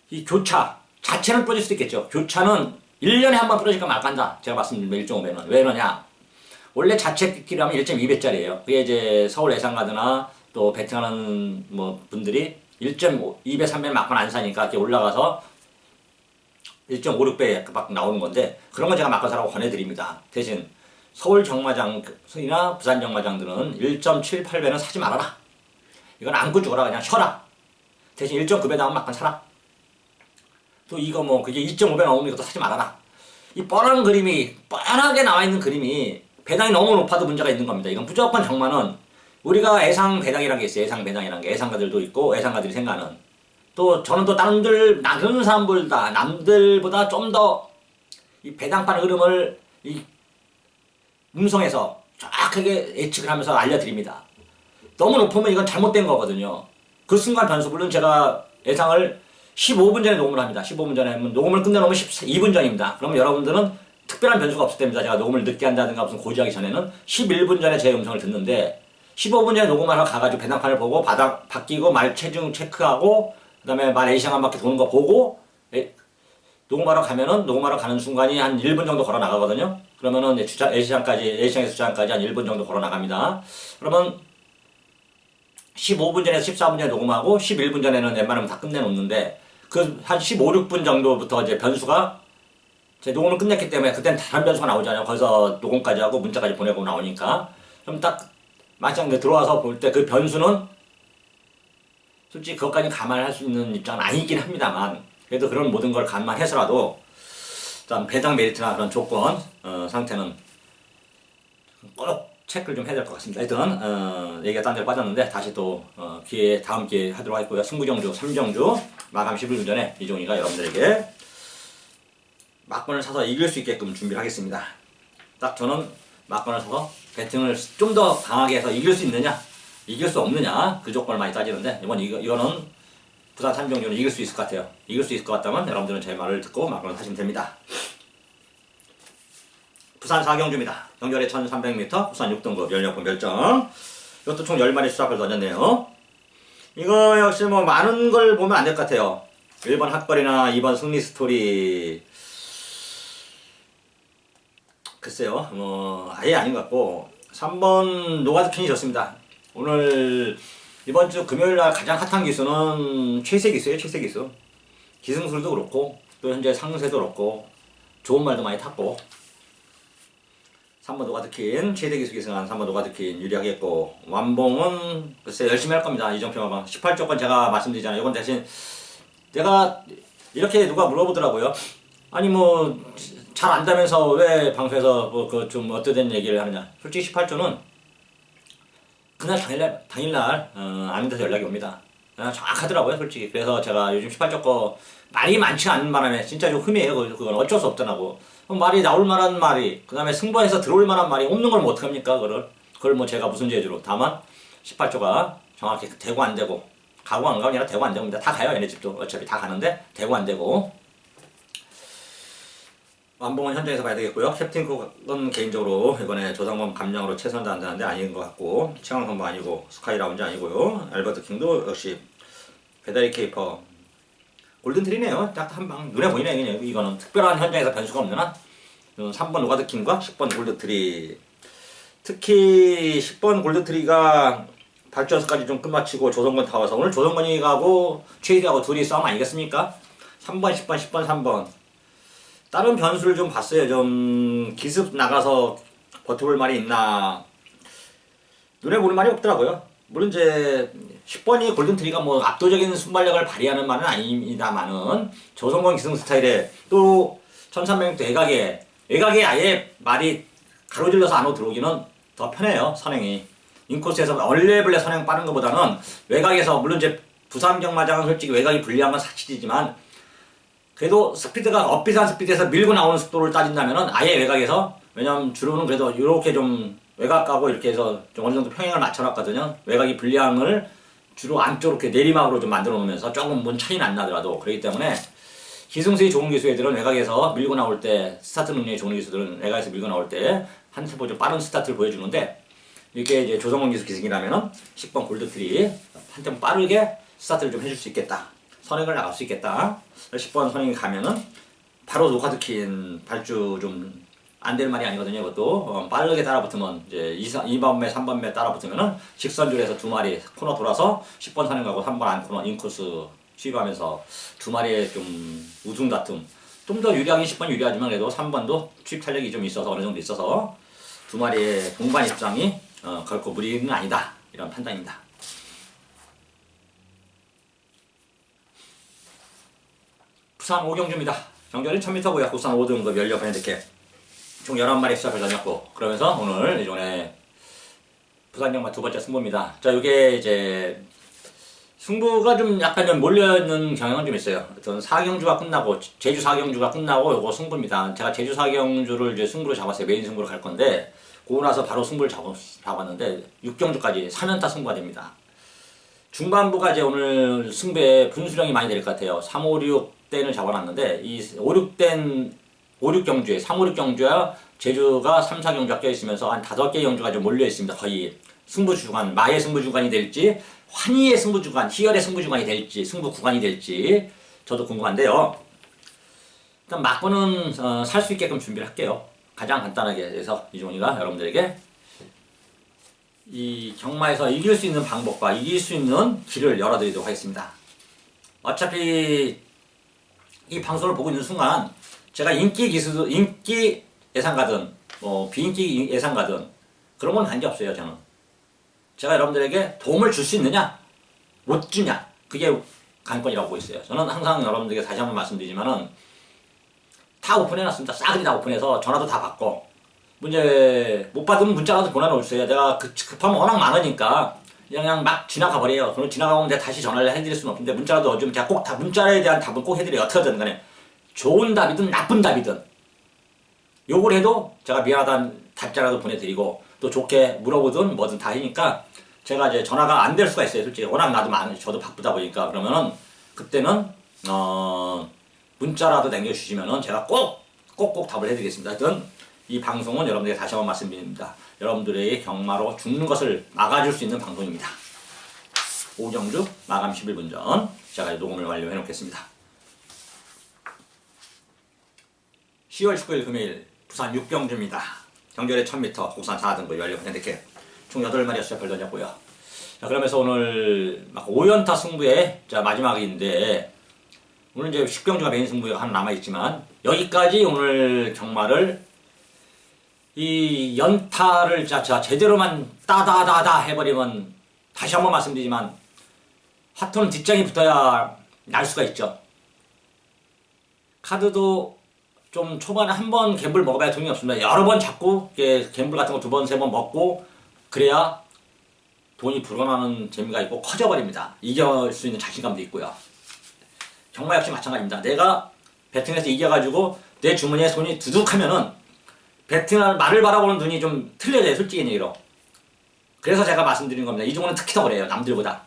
이 교차 자체는 부러질 수도 있겠죠. 교차는 1년에 한 번 부러질까 말까 한다. 제가 말씀드린 1.5배는. 왜 그러냐? 원래 자체 끼리하면 1.2배짜리예요. 그게 이제 서울 예상가드나 또 배팅하는 뭐 분들이 1.5, 2배, 3배 막판 안 사니까 이렇게 올라가서 1.56배 막 나오는 건데 그런 건 제가 막판 사라고 권해드립니다. 대신 서울 정마장이나 부산 정마장들은 1.78배는 사지 말아라. 이건 안고 죽어라. 그냥 쉬어라. 대신 1.9배 나오면 막판 사라. 또 이거 뭐 그게 2.5배 나오면 이것도 사지 말아라. 이 뻔한 그림이 뻔하게 나와 있는 그림이 배당이 너무 높아도 문제가 있는 겁니다. 이건 무조건 정마는 우리가 예상 배당이라는 게 있어요. 예상 배당이라는 게 예상가들도 있고 예상가들이 생각하는 또 저는 또 다른 사람들보다 남들보다 좀 더 이 배당판 흐름을 이 음성에서 정확하게 예측을 하면서 알려드립니다. 너무 높으면 이건 잘못된 거거든요. 그 순간 변수 물론 제가 예상을 15분 전에 녹음을 합니다. 15분 전에 녹음을 끝내놓으면 12분 전입니다. 그러면 여러분들은 특별한 변수가 없을 때입니다. 제가 녹음을 늦게 한다든가 무슨 고지하기 전에는 11분 전에 제 음성을 듣는데 15분 전에 녹음하러 가가지고 배당판을 보고 바뀌고 말 체중 체크하고 그 다음에 말 A시장 한 바퀴 도는 거 보고 녹음하러 가는 순간이 한 1분 정도 걸어 나가거든요. 그러면은 A시장에서 주차장까지 한 1분 정도 걸어 나갑니다. 그러면 15분 전에서 14분 전에 녹음하고 11분 전에는 웬만하면 다 끝내놓는데 그 한 15, 6분 정도부터 이제 변수가 제 녹음을 끝냈기 때문에 그땐 다른 변수가 나오잖아요. 거기서 녹음까지 하고 문자까지 보내고 나오니까 그럼 딱 막상 들어와서 볼 때 그 변수는 솔직히 그것까지 감안할 수 있는 입장은 아니긴 합니다만 그래도 그런 모든 걸 감안해서라도 일단 배당 메리트나 그런 조건 상태는 꼭 체크를 좀 해야 될 것 같습니다. 하여튼 얘기가 딴 데로 빠졌는데 다시 또 다음 기회에 하도록 하겠고요. 승부정주 3정주 마감 11분 전에 이종이가 여러분들에게 막권을 사서 이길 수 있게끔 준비를 하겠습니다. 딱 저는 막권을 사서 배팅을 좀 더 강하게 해서 이길 수 있느냐 이길 수 없느냐 그 조건을 많이 따지는데 이거는 부산 3정주는 이길 수 있을 것 같아요. 이길 수 있을 것 같다면 여러분들은 제 말을 듣고 막권을 사시면 됩니다. 부산 4경주입니다. 경결에 1300m, 부산 6등급 연력분 결정. 이것도 총 10마리 수작을 던졌네요. 이거 역시 뭐 많은 걸 보면 안 될 것 같아요. 1번 핫거리나 2번 승리 스토리. 글쎄요, 뭐 아예 아닌 것 같고 3번 노가드킨이 좋습니다. 오늘 이번 주 금요일날 가장 핫한 기수는 최세 기수예요. 최세 기수. 기승술도 그렇고 또 현재 상세도 그렇고 좋은 말도 많이 탔고 3번 노가드킨 최대 기수 기승한 3번 노가드킨 유리하겠고 완봉은 글쎄 열심히 할 겁니다. 이정표마방 18조건 제가 말씀드리잖아요. 이건 대신 제가 이렇게 누가 물어보더라고요. 아니 뭐 잘 안다면서 왜 방송에서 뭐 그 좀 어떠된 얘기를 하느냐. 솔직히 18조는 그날 당일날 아는 데서 연락이 옵니다. 정확하더라고요 솔직히. 그래서 제가 요즘 18조 거 말이 많지 않은 바람에 진짜 좀 흠이에요. 그건 어쩔 수 없더라고. 말이 나올 만한 말이 그 다음에 승부에서 들어올 만한 말이 없는 걸 뭐 어떡합니까 그걸 뭐 제가 무슨 죄주로. 다만 18조가 정확히 되고 안 되고 가고 안 가고 아니라 되고 안 됩니다. 다 가요. 얘네 집도 어차피 다 가는데 되고 안 되고 완봉은 현장에서 봐야 되겠고요. 캡틴 쿡은 개인적으로 이번에 조상범 감량으로 최선을 다한다는데 아닌 것 같고 최강 선수 아니고 스카이 라운지 아니고요. 알버트 킹도 역시 배달이 케이퍼 골든트리네요. 딱 한 방 눈에 보이네. 그냥 이거는 특별한 현장에서 변수가 없는 한 3번 노가드킹과 10번 골드트리. 특히 10번 골드트리가 발전수까지 좀 끝마치고 조성건 다 와서 오늘 조성건이 가고 최희대하고 둘이 싸움 아니겠습니까? 3번 10번 10번 3번 다른 변수를 좀 봤어요. 좀 기습 나가서 버텨볼 말이 있나 눈에 보는 말이 없더라고요. 물론 이제 10번이 골든트리가 뭐 압도적인 순발력을 발휘하는 말은 아닙니다만은 조성건 기승 스타일에 또 1300m 외곽에 아예 말이 가로질러서 안으로 들어오기는 더 편해요. 선행이 인코스에서 얼레블레 선행 빠른 것보다는 외곽에서 물론 이제 부산 경마장은 솔직히 외곽이 불리한 건 사실이지만 그래도 스피드가 업비슷한 스피드에서 밀고 나오는 속도를 따진다면은 아예 외곽에서 왜냐면 주로는 그래도 이렇게 좀 외곽 가고 이렇게 해서 좀 어느 정도 평행을 맞춰놨거든요. 외곽이 불리함을 주로 안쪽으로 이렇게 내리막으로 좀 만들어 놓으면서 조금 뭔 차이는 안 나더라도 그렇기 때문에 기승수의 좋은 기수 애들은 외곽에서 밀고 나올 때 스타트 능력이 좋은 기수들은 외곽에서 밀고 나올 때 한 템포 좀 빠른 스타트를 보여주는데 이게 이제 조성원 기수 기승이라면은 10번 골드트리 한템 빠르게 스타트를 좀 해줄 수 있겠다. 선행을 나갈 수 있겠다. 10번 선행이 가면은 바로 노카드킨 발주 좀 안 될 말이 아니거든요. 이것도 빠르게 따라붙으면 이제 2번매 3번매 따라붙으면은 직선줄에서 두 마리 코너 돌아서 10번 선행 가고 3번 안 코너 인코스 취입하면서 두 마리의 좀 우승 다툼 좀 더 유리하긴 10번 유리하지만 그래도 3번도 취입 탄력이 좀 있어서 어느 정도 있어서 두 마리의 동반 입장이 결코 무리는 아니다 이런 판단입니다. 부산 오경주입니다. 경결은 1000m고요. 국산 5등급 연력 핸디캡 총 11마리 시작을 다녔고 그러면서 오늘 이번에 부산 경마 두 번째 승부입니다. 자, 이게 이제 승부가 좀 약간 좀 몰려있는 경향은 좀 있어요. 어떤 4경주가 끝나고 제주 4경주가 끝나고 요거 승부입니다. 제가 제주 4경주를 이제 승부로 잡았어요. 메인 승부로 갈 건데 그러고 나서 바로 승부를 잡았는데 6경주까지 3연타 승부가 됩니다. 중반부가 이제 오늘 승부에 분수령이 많이 될 것 같아요. 3, 5, 6대를 잡아놨는데 이 5, 6경주에 3, 5, 6경주와 제주가 3, 4경주가 껴있으면서 한 5개의 경주가 좀 몰려있습니다. 거의 승부주간, 마의 승부주간이 될지 환희의 승부주간, 희열의 승부주간이 될지 승부 구간이 될지 저도 궁금한데요. 일단 막고는 살 수 있게끔 준비를 할게요. 가장 간단하게 해서 이종훈이가 여러분들에게 이 경마에서 이길 수 있는 방법과 이길 수 있는 길을 열어드리도록 하겠습니다. 어차피 이 방송을 보고 있는 순간 제가 인기 예상가든 비인기 예상가든 그런 건 관계없어요. 저는 제가 여러분들에게 도움을 줄 수 있느냐 못 주냐 그게 관건이라고 보고 있어요. 저는 항상 여러분들에게 다시 한번 말씀드리지만은 다 오픈해놨습니다. 싸그리 다 오픈해서 전화도 다 받고 문제 못 받으면 문자라도 보내놓으세요. 내가 급하면 워낙 많으니까 그냥 막 지나가 버려요. 그럼 지나가면 내가 다시 전화를 해드릴 수는 없는데 문자라도 어쩌면 제가 꼭 다 문자에 대한 답은 꼭 해드려요. 어떻게든 간에 좋은 답이든 나쁜 답이든 욕을 해도 제가 미안하다는 답장이라도 보내드리고 또 좋게 물어보든 뭐든 다 하니까 제가 이제 전화가 안 될 수가 있어요. 솔직히 워낙 나도 저도 바쁘다 보니까 그러면은 그때는 문자라도 남겨주시면은 제가 꼭 답을 해드리겠습니다. 하여튼 이 방송은 여러분들에게 다시 한번 말씀드립니다. 여러분들의 경마로 죽는 것을 막아줄 수 있는 방송입니다. 오경주 마감 11분 전 제가 녹음을 완료해 놓겠습니다. 10월 19일 금요일 부산 6경주입니다. 경결의 1000m 국산 4등급 연력 핸디캡 총 8마리 시작을 던졌고요. 자, 그러면서 오늘 막 5연타 승부의 마지막인데 오늘 이제 10경주가 메인 승부가 하나 남아있지만 여기까지 오늘 경마를 이 연타를 제대로만 따다다다 해버리면 다시 한번 말씀드리지만 하트는 뒷장이 붙어야 날 수가 있죠. 카드도 좀 초반에 한 번 갬블 먹어봐야 돈이 없습니다. 여러 번 잡고 갬블 같은 거 2번, 3번 먹고 그래야 돈이 불어나는 재미가 있고 커져버립니다. 이길 수 있는 자신감도 있고요. 경마 역시 마찬가지입니다. 내가 배팅에서 이겨가지고 내 주머니에 손이 두둑하면은 배팅을 말을 바라보는 눈이 좀 틀려져요. 솔직히 얘기로. 그래서 제가 말씀드린 겁니다. 이종호는 특히 더 그래요. 남들보다.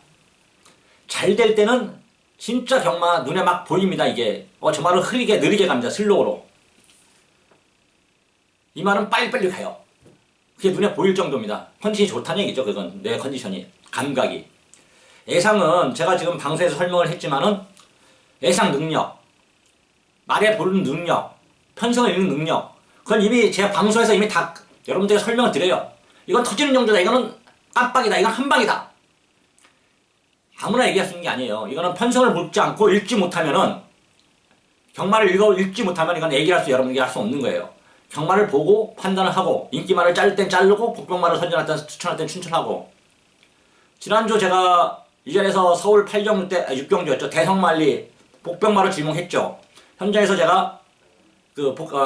잘 될 때는 진짜 경마 눈에 막 보입니다. 이게 저 말은 느리게 갑니다. 슬로우로. 이 말은 빨리빨리 가요. 그게 눈에 보일 정도입니다. 컨디션이 좋다는 얘기죠. 그건 내 컨디션이 감각이. 예상은 제가 지금 방송에서 설명을 했지만은 예상 능력, 말에 보는 능력, 편성을 읽는 능력 그건 이미 제가 방송에서 이미 다 여러분들에게 설명을 드려요. 이건 터지는 정도다. 이거는 깜빡이다. 이건 한방이다. 아무나 얘기할 수 있는 게 아니에요. 이거는 편성을 묻지 않고 읽지 못하면은 경마를 읽지 못하면 이건 얘기할 수 여러분에게 할 수 없는 거예요. 경마를 보고 판단을 하고 인기말을 자를 땐 자르고 복병말을 선전할 땐 추천할 땐 추천하고 지난주 제가 이 자리에서 서울 8경주 때 6경주였죠. 대성말리 복병말을 지목했죠. 현장에서 제가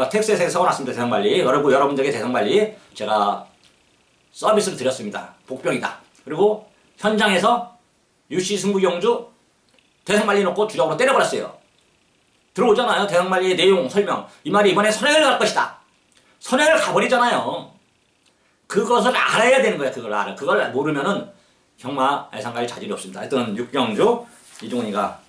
텍스에서 적어놨습니다. 대성말리 여러분들에게 대성말리 제가 서비스를 드렸습니다. 복병이다. 그리고 현장에서 UC 승부경주 대성말리 놓고 주력으로 때려버렸어요. 들어오잖아요. 대성말리의 내용 설명. 이 말이 이번에 선행을 갈 것이다. 선행을 가버리잖아요. 그것을 알아야 되는 거야. 그걸 모르면은 경마 예상가에 자질이 없습니다. 하여튼 6경주 이종훈이가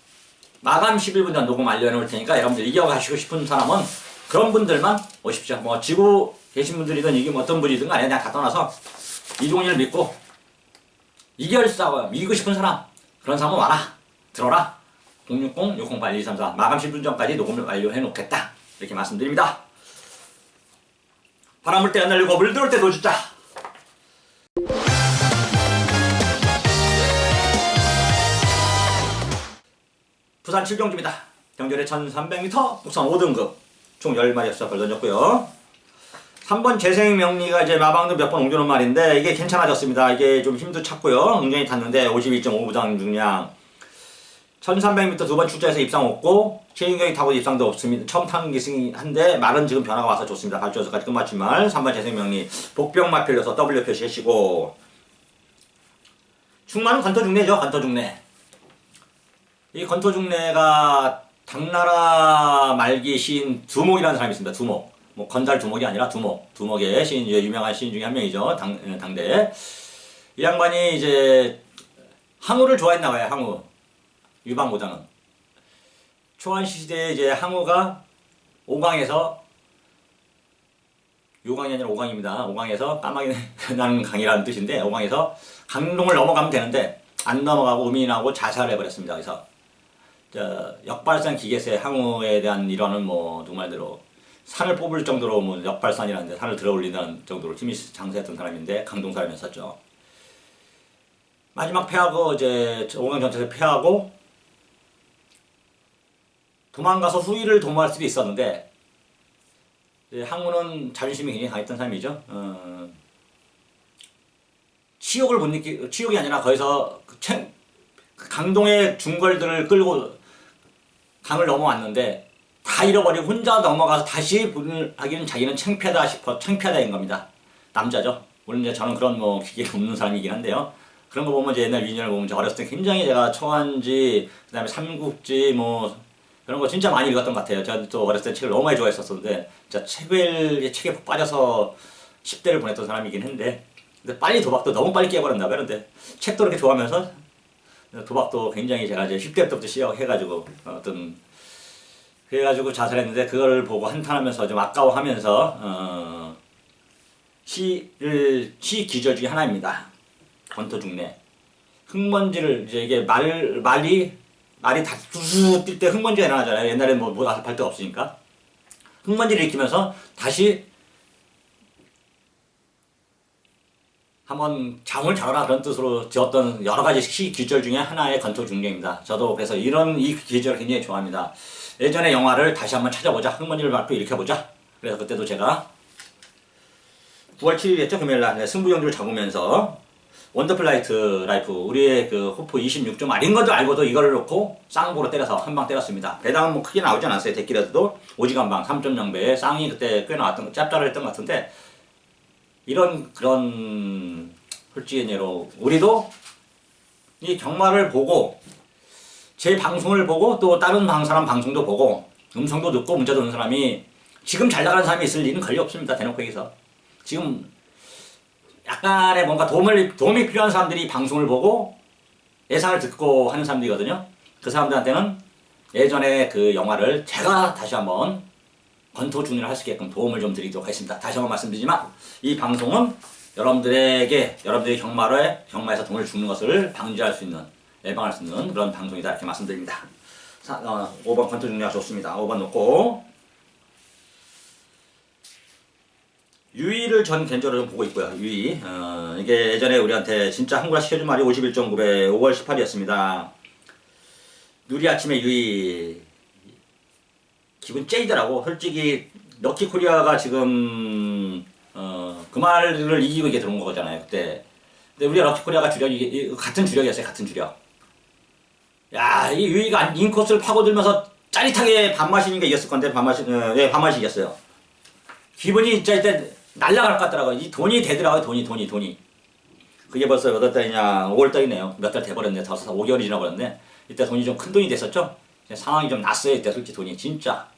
마감 11분 전 녹음 알려놓을 테니까 여러분들 이겨가시고 싶은 사람은 그런 분들만 오십시오. 뭐 지고 계신 분들이든 이게 어떤 분이든 간에 그냥 다 떠나서 이종훈이를 믿고 이겨 싸워요. 이기고 싶은 사람, 그런 사람은 와라, 들어라. 060-608-1234 마감 10분 전까지 녹음을 완료해 놓겠다, 이렇게 말씀드립니다. 바람 불 때 안 날리고 물 들어올 때 놓주자. 부산 7경주입니다. 경절에 1300m, 북선 5등급 총 10마리 수작을 던졌고요. 3번 재생명리가 이제 마방도 몇 번 옮겨놓은 말인데 이게 괜찮아졌습니다. 이게 좀 힘도 찼고요. 굉장히 탔는데 52.5부장 중량 1300m 두 번 출전해서 입상 없고 최인경이 타고 입상도 없습니다. 처음 타는 기승한데 말은 지금 변화가 와서 좋습니다. 발주어서까지 끝마친 말 3번 재생명리 복병 맞필려서 W 표시하시고 충만은 건토중내죠. 건토중내. 이 건토중내가 당나라 말기 시인 두목이라는 사람이 있습니다. 두목. 뭐 건달 두목이 아니라 두목. 두목의 시인, 유명한 시인 중에 한 명이죠. 당대. 이 양반이 이제 항우를 좋아했나 봐요. 항우. 유방보다는. 초안시 시대에 이제 항우가 오강에서, 요강이 아니라 오강입니다. 오강에서 까마귀 나는 강이라는 뜻인데, 오강에서 강동을 넘어가면 되는데 안 넘어가고 음인하고 자살을 해버렸습니다. 그래서 역발산 기계세 항우에 대한 일화는 뭐 정말대로 산을 뽑을 정도로 뭐 역발산이라는데 산을 들어 올리는 정도로 힘이 장세했던 사람인데 강동 사람이었었죠. 마지막 패하고 이제 오강 전투에서 패하고 도망가서 후위를 도모할 수도 있었는데 항우는 자존심이 굉장히 강했던 사람이죠. 치욕을 못 치욕이 아니라 거기서 강동의 중걸들을 끌고 강을 넘어왔는데 다 잃어버리고 혼자 넘어가서 다시 분을 하기는 자기는 창피하다 싶어 창피하다인 겁니다. 남자죠. 물론 이제 저는 그런 뭐 기계가 없는 사람이긴 한데요. 그런 거 보면 이제 옛날 위인전을 보면 어렸을 때 굉장히 제가 초안지 그다음에 삼국지 뭐 그런 거 진짜 많이 읽었던 것 같아요. 제가 또 어렸을 때 책을 너무 많이 좋아했었는데 진짜 책에 푹 빠져서 10대를 보냈던 사람이긴 한데 근데 빨리 도박도 너무 빨리 깨버렸나 봐요. 그런데 책도 이렇게 좋아하면서 도박도 굉장히 제가 이제 10대 때부터 시작해가지고 그래가지고 자살했는데 그걸 보고 한탄하면서 좀 아까워하면서 시 기절 중에 하나입니다. 건토중내. 흙먼지를 이제 이게 말이 다 뚜수 뛸 때 흙먼지가 일어나잖아요. 옛날에 뭐 아스팔트가 없으니까 흙먼지를 일으키면서 다시 한번 잠을 자라 그런 뜻으로 지었던 여러 가지 시 기절 중에 하나의 건토중내입니다. 저도 그래서 이 기절을 굉장히 좋아합니다. 예전의 영화를 다시 한번 찾아보자. 흙먼지를 밟고 일으켜보자. 그래서 그때도 제가 9월 7일이었죠. 금요일날 승부용지를 잡으면서 원더풀 라이트 라이프 우리의 그 호프 26점 아닌 것도 알고도 이걸 놓고 쌍보로 때려서 한 방 때렸습니다. 배당은 뭐 크게 나오지 않았어요. 대끼라도 오직 한 방 3.0배 쌍이 그때 꽤 나왔던 짭짤했던 것 같은데 그런 솔직히 예로 우리도 이 경마를 보고 제 방송을 보고 또 다른 사람 방송도 보고 음성도 듣고 문자 듣는 사람이 지금 잘 나가는 사람이 있을 리는 거의 없습니다. 대놓고 얘기해서 지금 약간의 뭔가 도움이 필요한 사람들이 방송을 보고 예상을 듣고 하는 사람들이거든요. 그 사람들한테는 예전에 그 영화를 제가 다시 한번 건토중리를 할 수 있게끔 도움을 좀 드리도록 하겠습니다. 다시 한번 말씀드리지만 이 방송은 여러분들이 경마에서 돈을 주는 것을 방지할 수 있는 예방할 수 있는 그런 방송이다 이렇게 말씀드립니다. 5번 건토중리가 좋습니다. 5번 놓고 유의를 전 개인적으로 좀 보고 있고요. 유의 이게 예전에 우리한테 진짜 한국화 시켜준 말이 51.9배 5월 18일이었습니다. 누리 아침에 유의 기분 째이더라고. 솔직히 럭키코리아가 지금 그 말을 이기고 이게 들어온 거잖아요. 그때. 근데 우리가 럭키코리아가 같은 주력이었어요. 같은 주력. 야, 이 유이가 인코스를 파고들면서 짜릿하게 반마신인가 이겼을 건데 반마신 이겼어요. 기분이 진짜 이때 날라갈 것 같더라고요. 이 돈이 되더라고요. 돈이. 그게 벌써 몇 달이냐 5월달이네요. 몇 달 돼버렸네. 5개월이 지나버렸네. 이때 돈이 좀 큰 돈이 됐었죠. 상황이 좀 났어요. 이때 솔직히 돈이 진짜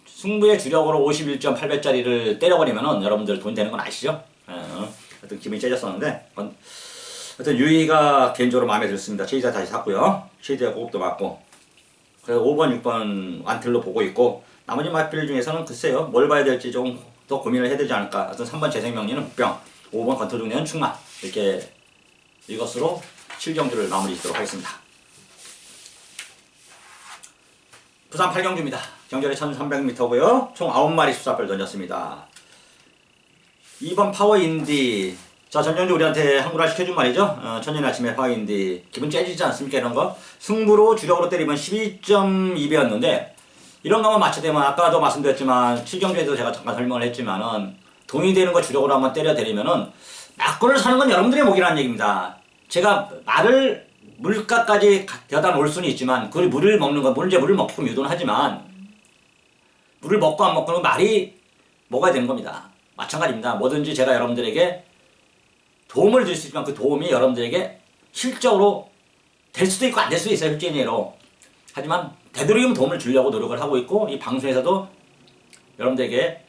승부의 주력으로 51.8배짜리를 때려버리면은 여러분들 돈 되는 건 아시죠? 하여튼 기분이 째졌었는데 하여튼 유이가 개인적으로 마음에 들었습니다. 최이자 다시 샀고요. 최이자 고급도 맞고 그래서 5번 6번 완틀로 보고 있고 나머지 마필 중에서는 글쎄요 뭘 봐야 될지 좀 더 고민을 해야 되지 않을까. 하여튼 3번 재생명리는 복병 5번 건토중년 충만 이렇게 이것으로 7경주를 마무리 짓도록 하겠습니다. 부산 8경주입니다. 경절이 1300m고요. 총 9마리 수사별 던졌습니다. 2번 파워인디. 자, 전전주 우리한테 한글화 시켜준 말이죠. 천년 아침에 파워인디. 기분 째지지 않습니까? 이런 거. 승부로 주력으로 때리면 12.2배였는데 이런 거만 맞춰대면 아까도 말씀드렸지만 7경주에도 제가 잠깐 설명을 했지만은 돈이 되는 거 주력으로 한번 때려드리면은 막고를 사는 건 여러분들의 목이라는 얘기입니다. 제가 말을 물가까지 데려다 놓을 수는 있지만 그 물을 먹는 건 물을 먹게끔 유도는 하지만 물을 먹고 안 먹고는 말이 먹어야 되는 겁니다. 마찬가지입니다. 뭐든지 제가 여러분들에게 도움을 드릴 수 있지만 그 도움이 여러분들에게 실적으로 될 수도 있고 안 될 수도 있어요. 실제로. 하지만 되도록이면 도움을 주려고 노력을 하고 있고 이 방송에서도 여러분들에게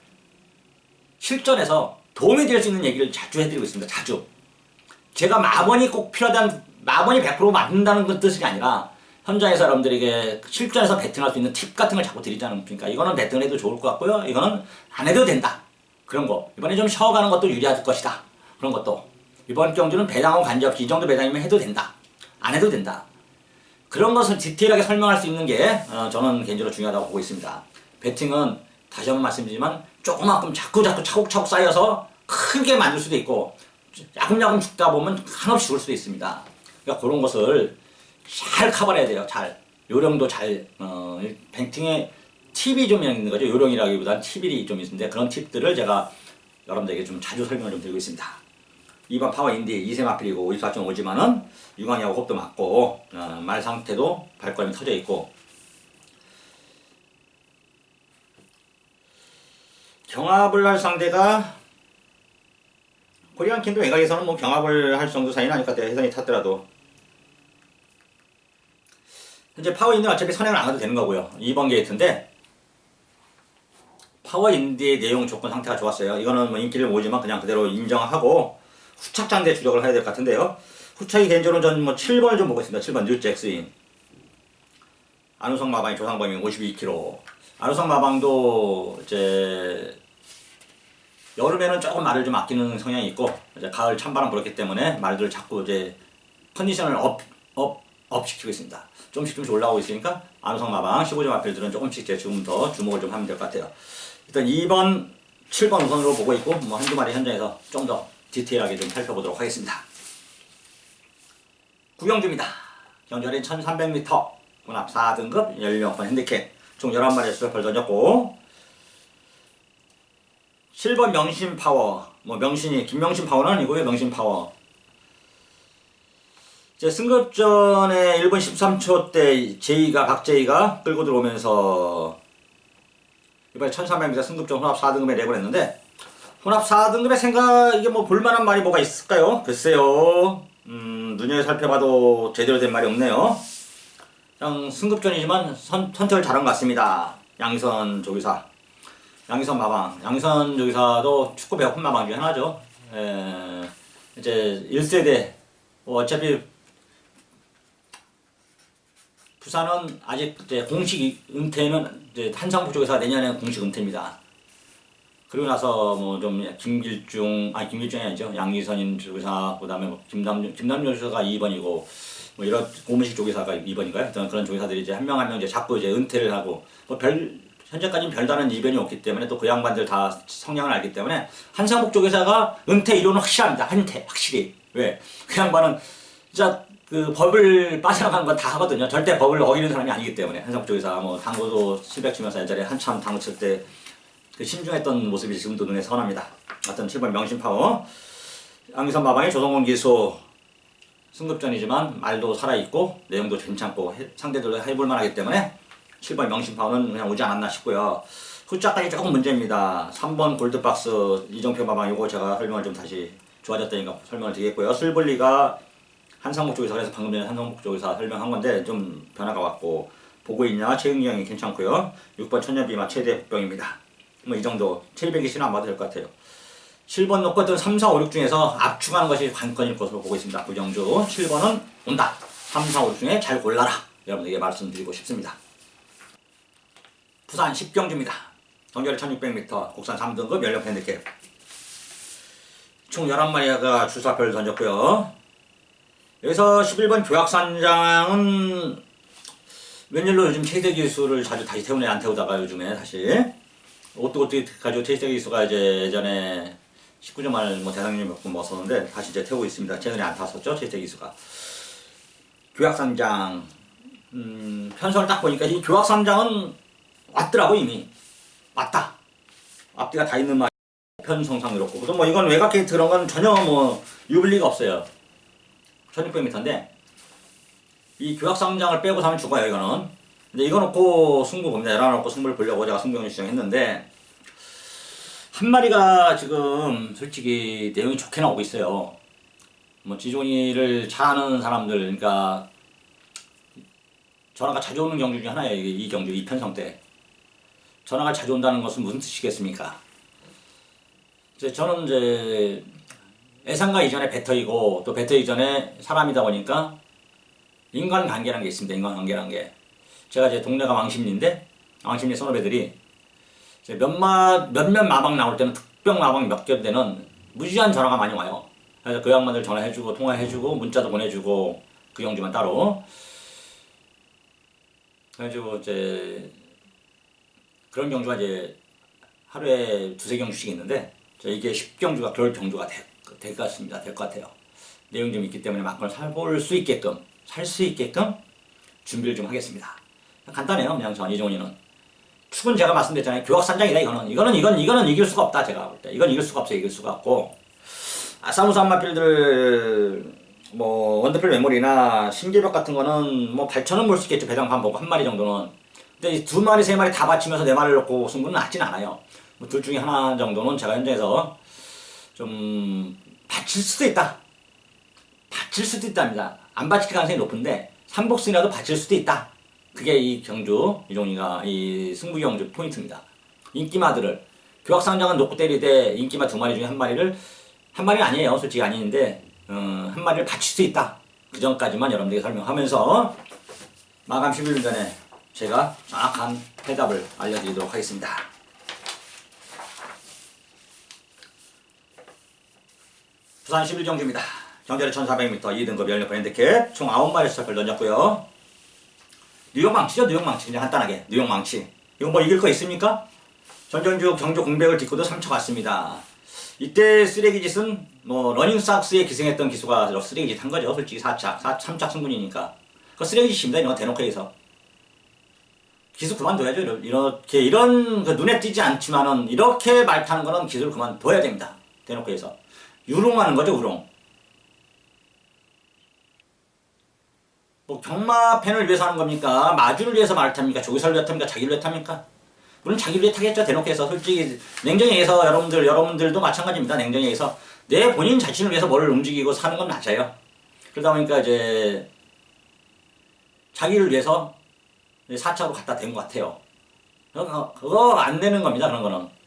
실전에서 도움이 될 수 있는 얘기를 자주 해드리고 있습니다. 자주. 제가 마번이 꼭 필요하다는 마번이 100% 맞는다는 그 뜻이 아니라 현장에서 여러분들에게 실전에서 베팅할 수 있는 팁 같은 걸 자꾸 드리지 않습니까? 이거는 베팅을 해도 좋을 것 같고요. 이거는 안 해도 된다. 그런 거. 이번에 좀 쉬어가는 것도 유리할 것이다. 그런 것도. 이번 경주는 배당하고 관계없이 이 정도 배당이면 해도 된다. 안 해도 된다. 그런 것을 디테일하게 설명할 수 있는 게 저는 개인적으로 중요하다고 보고 있습니다. 베팅은 다시 한번 말씀드리지만 조그만큼 자꾸 차곡차곡 쌓여서 크게 만들 수도 있고 야금야금 죽다 보면 한없이 죽을 수도 있습니다. 그러니까 그런 것을 잘 커버해야 돼요. 잘. 요령도 잘, 베팅에 팁이 좀 있는 거죠. 요령이라기보다는 팁이 좀 있는데 그런 팁들을 제가 여러분들에게 좀 자주 설명을 좀 드리고 있습니다. 2번 파워인디 2세 마필이고 54.5지만은 유광이하고 호흡도 맞고 말 상태도 발걸음이 터져 있고 경합을 할 상대가 코리안 킨도 외곽에서는 뭐 경합을 할 정도 사이는 아닐 것 같아요. 혜선이 탔더라도. 현재 파워인디는 어차피 선행을 안 해도 되는 거고요. 2번 게이트인데 파워인디의 내용 조건 상태가 좋았어요. 이거는 뭐 인기를 모으지만 그냥 그대로 인정하고 후착장대 주력을 해야 될 것 같은데요. 후착이 개인적으로 저는 뭐 7번을 좀 보고 있습니다. 7번 뉴잭스인. 안우성 마방이 조상범이 52kg. 안우성 마방도 이제 여름에는 조금 말을 좀 아끼는 성향이 있고 이제 가을 찬바람 불었기 때문에 말들을 자꾸 이제 컨디션을 업 시키고 있습니다. 조금씩 올라오고 있으니까 안우성 마방 15점 앞필들은 조금씩 제 지금 더 주목을 좀 하면 될 것 같아요. 일단 2번, 7번 우선으로 보고 있고 뭐 한두 마리 현장에서 좀 더 디테일하게 좀 살펴보도록 하겠습니다. 구경주입니다. 경절인 1300m 군합 4등급 16번 핸디캡 총 11마리의 수렵을 던졌고 7번 명신파워 뭐 명신이 김명신 파워는 아니고요. 명신파워 이제 승급전에 1분 13초 때 박제이가 끌고 들어오면서 이번에 1300m 승급전 혼합 4등급에 내보냈는데 혼합 4등급의 생각 이게 뭐 볼만한 말이 뭐가 있을까요? 글쎄요. 눈여겨 살펴봐도 제대로 된 말이 없네요. 그냥 승급전이지만 선택을 잘한 것 같습니다. 양희선 조기사, 양희선 마방, 양희선 조기사도 축구 배우픈 마방 중에 하나죠. 이제 1세대 어차피 부산은 아직 이제 공식 은퇴는 이제 한상북 조기사 내년에 공식 은퇴입니다. 그리고 나서 뭐 좀 김길중이 아니죠. 양희선인 조기사, 그다음에 뭐 김남준 조기사가 2번이고 뭐 이런 고문식 조기사가 2번인가요? 그런 조기사들이 이제 한 명 한 명 이제 자꾸 이제 은퇴를 하고 뭐 현재까지는 별다른 이변이 없기 때문에 또 그 양반들 다 성향을 알기 때문에 한상북 조기사가 은퇴 이론은 확실합니다. 확실히. 왜? 그 양반은 진짜 그 법을 빠져나가는 건 다 하거든요. 절대 법을 어기는 사람이 아니기 때문에 한상북 조기사 뭐 당구도 700 치면서 예전에 한참 당구 칠 때 그 신중했던 모습이 지금도 눈에 선합니다. 어떤 7번 명신파워 양희선 마방의 조성곤 기수 승급전이지만 말도 살아있고 내용도 괜찮고 상대들도 해볼만 하기 때문에 7번 명신파워는 그냥 오지 않았나 싶고요. 후자까지 조금 문제입니다. 3번 골드박스 이정표 마방 이거 제가 설명을 좀 다시 좋아졌다니까 설명을 드리겠고요. 술블리가 한상북 조기사 그래서 방금 전에 한상북 조기사 설명한 건데 좀 변화가 왔고 보고 있냐 최은기 형이 괜찮고요. 6번 천년비마 최대 복병입니다. 뭐 이 정도 720은 안 봐도 될 것 같아요. 7번 놓고 또 3, 4, 5, 6 중에서 압축하는 것이 관건일 것으로 보고 있습니다. 구경주 7번은 온다. 3, 4, 5 중에 잘 골라라. 여러분에게 말씀드리고 싶습니다. 부산 10경주입니다. 경결 1600m 국산 3등급 연령 핸디캡 총 11마리가 주사표를 던졌고요. 여기서 11번 교학산장은 웬일로 요즘 최대 기수를 자주 다시 태우네. 안 태우다가 요즘에 다시 옷도 어떻게 가지고 최대 기수가 이제 예전에 19점 말 뭐 대상님 몇 번 먹었었는데 다시 이제 태우고 있습니다. 최근에 안 탔었죠 최대 기수가. 교학산장 편성을 딱 보니까 이 교학산장은 왔더라고. 이미 왔다. 앞뒤가 다 있는 말 편성상 그렇고. 그래서 뭐 이건 외곽 게이트 그런 건 전혀 뭐 유불리가 없어요. 1600m인데 이 교학상장을 빼고 사면 죽어요. 이거는. 근데 이거 놓고 승부 봅니다. 열어놓고 승부를 보려고 제가 승부용을 시청했는데 한 마리가 지금 솔직히 내용이 좋게 나오고 있어요. 뭐 지존이를 잘 아는 사람들, 그러니까 전화가 자주 오는 경주 중에 하나예요. 이 경주, 이 편성 때 전화가 자주 온다는 것은 무슨 뜻이겠습니까? 저는 이제 애상가 이전에 배터이고 또 배터 이전에 사람이다 보니까 인간관계라는 게 있습니다. 인간관계라는 게. 제가 이제 동네가 왕십리인데 왕십리 선후배들이 몇몇 마방 나올 때는 특병 마방 몇 개 때는 무지한 전화가 많이 와요. 그래서 그 양반들 전화해주고 통화해주고 문자도 보내주고 그 경주만 따로. 그래가지고 이제 그런 경주가 이제 하루에 2~3경주씩 있는데 이게 10경주가 겨울 경주가 될 것 같습니다. 될 것 같아요. 내용이 좀 있기 때문에 막걸 살볼 수 있게끔 살 수 있게끔 준비를 좀 하겠습니다. 간단해요. 그냥 전 이종훈이는 축은 제가 말씀드렸잖아요. 교학산장이다. 이거는 이길 수가 없다. 제가 볼 때 이건 이길 수가 없어요. 이길 수가 없고 아사무사한 마필들 뭐 원더필 메모리나 신기벽 같은 거는 뭐 8,000원 볼 수 있겠죠. 배당 반 보고 한 마리 정도는. 근데 2마리 3마리 다 받치면서 4마리를 놓고 승부는 낮진 않아요. 뭐 둘 중에 하나 정도는 제가 현재에서 좀 받칠 수도 있다. 받칠 수도 있답니다. 안 받칠 가능성이 높은데 3복승이라도 받칠 수도 있다. 그게 이 경주 이종이가 이 승부 경주 포인트입니다. 인기마들을 교학상장은 놓고 때리되 인기마 2마리 중에 한 마리는 아니에요. 솔직히 아닌데 한 마리를 받칠 수 있다. 그 전까지만 여러분들에게 설명하면서 마감 11분 전에 제가 정확한 해답을 알려드리도록 하겠습니다. 부산 11경주입니다. 경자리 1400m 2등급 연료판 핸디캡 총 9마리 스타트를 던졌고요. 뉴욕 망치죠. 뉴욕 망치. 그냥 간단하게 뉴욕 망치. 이거 뭐 이길 거 있습니까? 전전주 경주 공백을 딛고도 3차 갔습니다. 이때 쓰레기짓은 뭐 러닝삭스에 기생했던 기수가 쓰레기짓 한 거죠. 솔직히 3차 승분이니까. 그거 쓰레기짓입니다. 이런 거 대놓고 해서. 기수 그만둬야죠. 이런 그 눈에 띄지 않지만은 이렇게 말 타는 거는 기수를 그만둬야 됩니다. 대놓고 해서. 유롱하는 거죠. 우롱. 뭐 경마팬을 위해서 하는 겁니까? 마주를 위해서 말을 탑니까? 조기설을 위해 탑니까? 자기를 위해 탑니까? 물론 자기를 위해 타겠죠. 대놓고 해서. 솔직히 냉정히 얘기해서 여러분들도 마찬가지입니다. 냉정히 얘기해서 내 본인 자신을 위해서 뭐를 움직이고 사는 건 맞아요. 그러다 보니까 이제 자기를 위해서 4차로 갖다 댄 것 같아요. 그거 안 되는 겁니다. 그런 거는.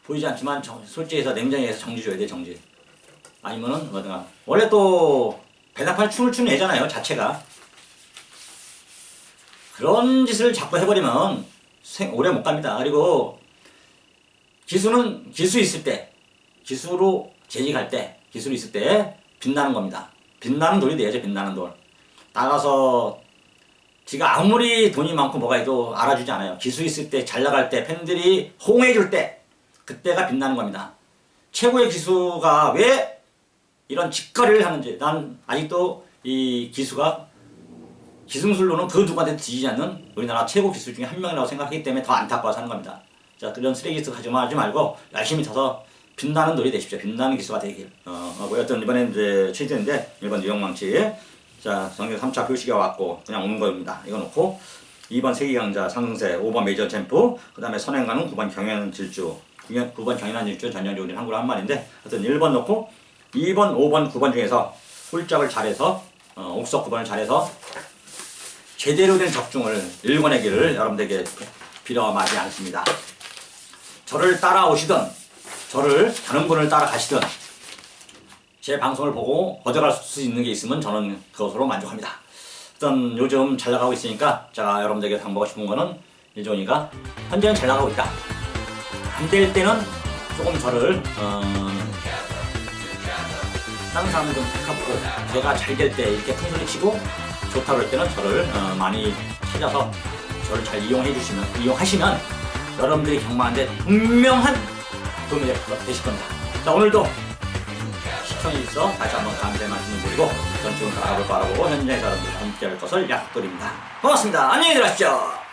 보이지 않지만 솔직히 해서 냉정히 해서 정지 줘야 돼. 정지. 아니면은 뭐든가 원래 또 배당판 춤을 추는 애잖아요. 자체가. 그런 짓을 자꾸 해버리면 오래 못 갑니다. 그리고 기수는 기수 있을 때, 기수로 재직할 때, 기술이 있을 때 빛나는 겁니다. 빛나는 돌이 돼야죠. 빛나는 돌. 나가서 지가 아무리 돈이 많고 뭐가 해도 알아주지 않아요. 기수 있을 때, 잘 나갈 때, 팬들이 호응해줄 때 그때가 빛나는 겁니다. 최고의 기수가 왜 이런 짓거리를 하는지 난 아직도 이 기수가 기승술로는 그 누구한테 뒤지지 않는 우리나라 최고 기수 중에 한 명이라고 생각하기 때문에 더 안타까워서 하는 겁니다. 자, 그런 쓰레기 기수 하지 말고 열심히 타서 빛나는 돌이 되십시오. 빛나는 기수가 되길. 뭐였든 이번엔 이제 최대인데 1번 뉴욕망치. 자, 정규 3차 표시가 왔고 그냥 오는 겁니다. 이거 놓고 2번 세기강자 상승세, 5번 메이저 챔프, 그 다음에 선행가는 9번 경연 질주, 9번 경연한 질주 전년주 우리는 한국으로 한 말인데 하여튼 1번 놓고 2번, 5번, 9번 중에서 홀짝을 잘해서 옥석 9번을 잘해서 제대로 된 적중을 일궈내기를 여러분들에게 빌어마지 않습니다. 저를 따라오시든 저를 다른 분을 따라가시든 제 방송을 보고 거절할 수 있는 게 있으면 저는 그것으로 만족합니다. 일단 요즘 잘 나가고 있으니까 제가 여러분들에게 당부하고 싶은 거는 일종이가 현재는 잘 나가고 있다. 안 될 때는 조금 저를 다른 사람들 좀 택하고 제가 잘 될 때 이렇게 큰 소리 치고 좋다고 할 때는 저를 많이 찾아서 저를 잘 이용하시면 여러분들이 경마하는데 분명한 도움이 되실 겁니다. 자, 오늘도 시청해주셔서 다시 한번 감사의 말씀을 드리고 전체적으로 알아보고 현장에서 여러분들 함께 할 것을 약속드립니다. 고맙습니다. 안녕히 들으십시오.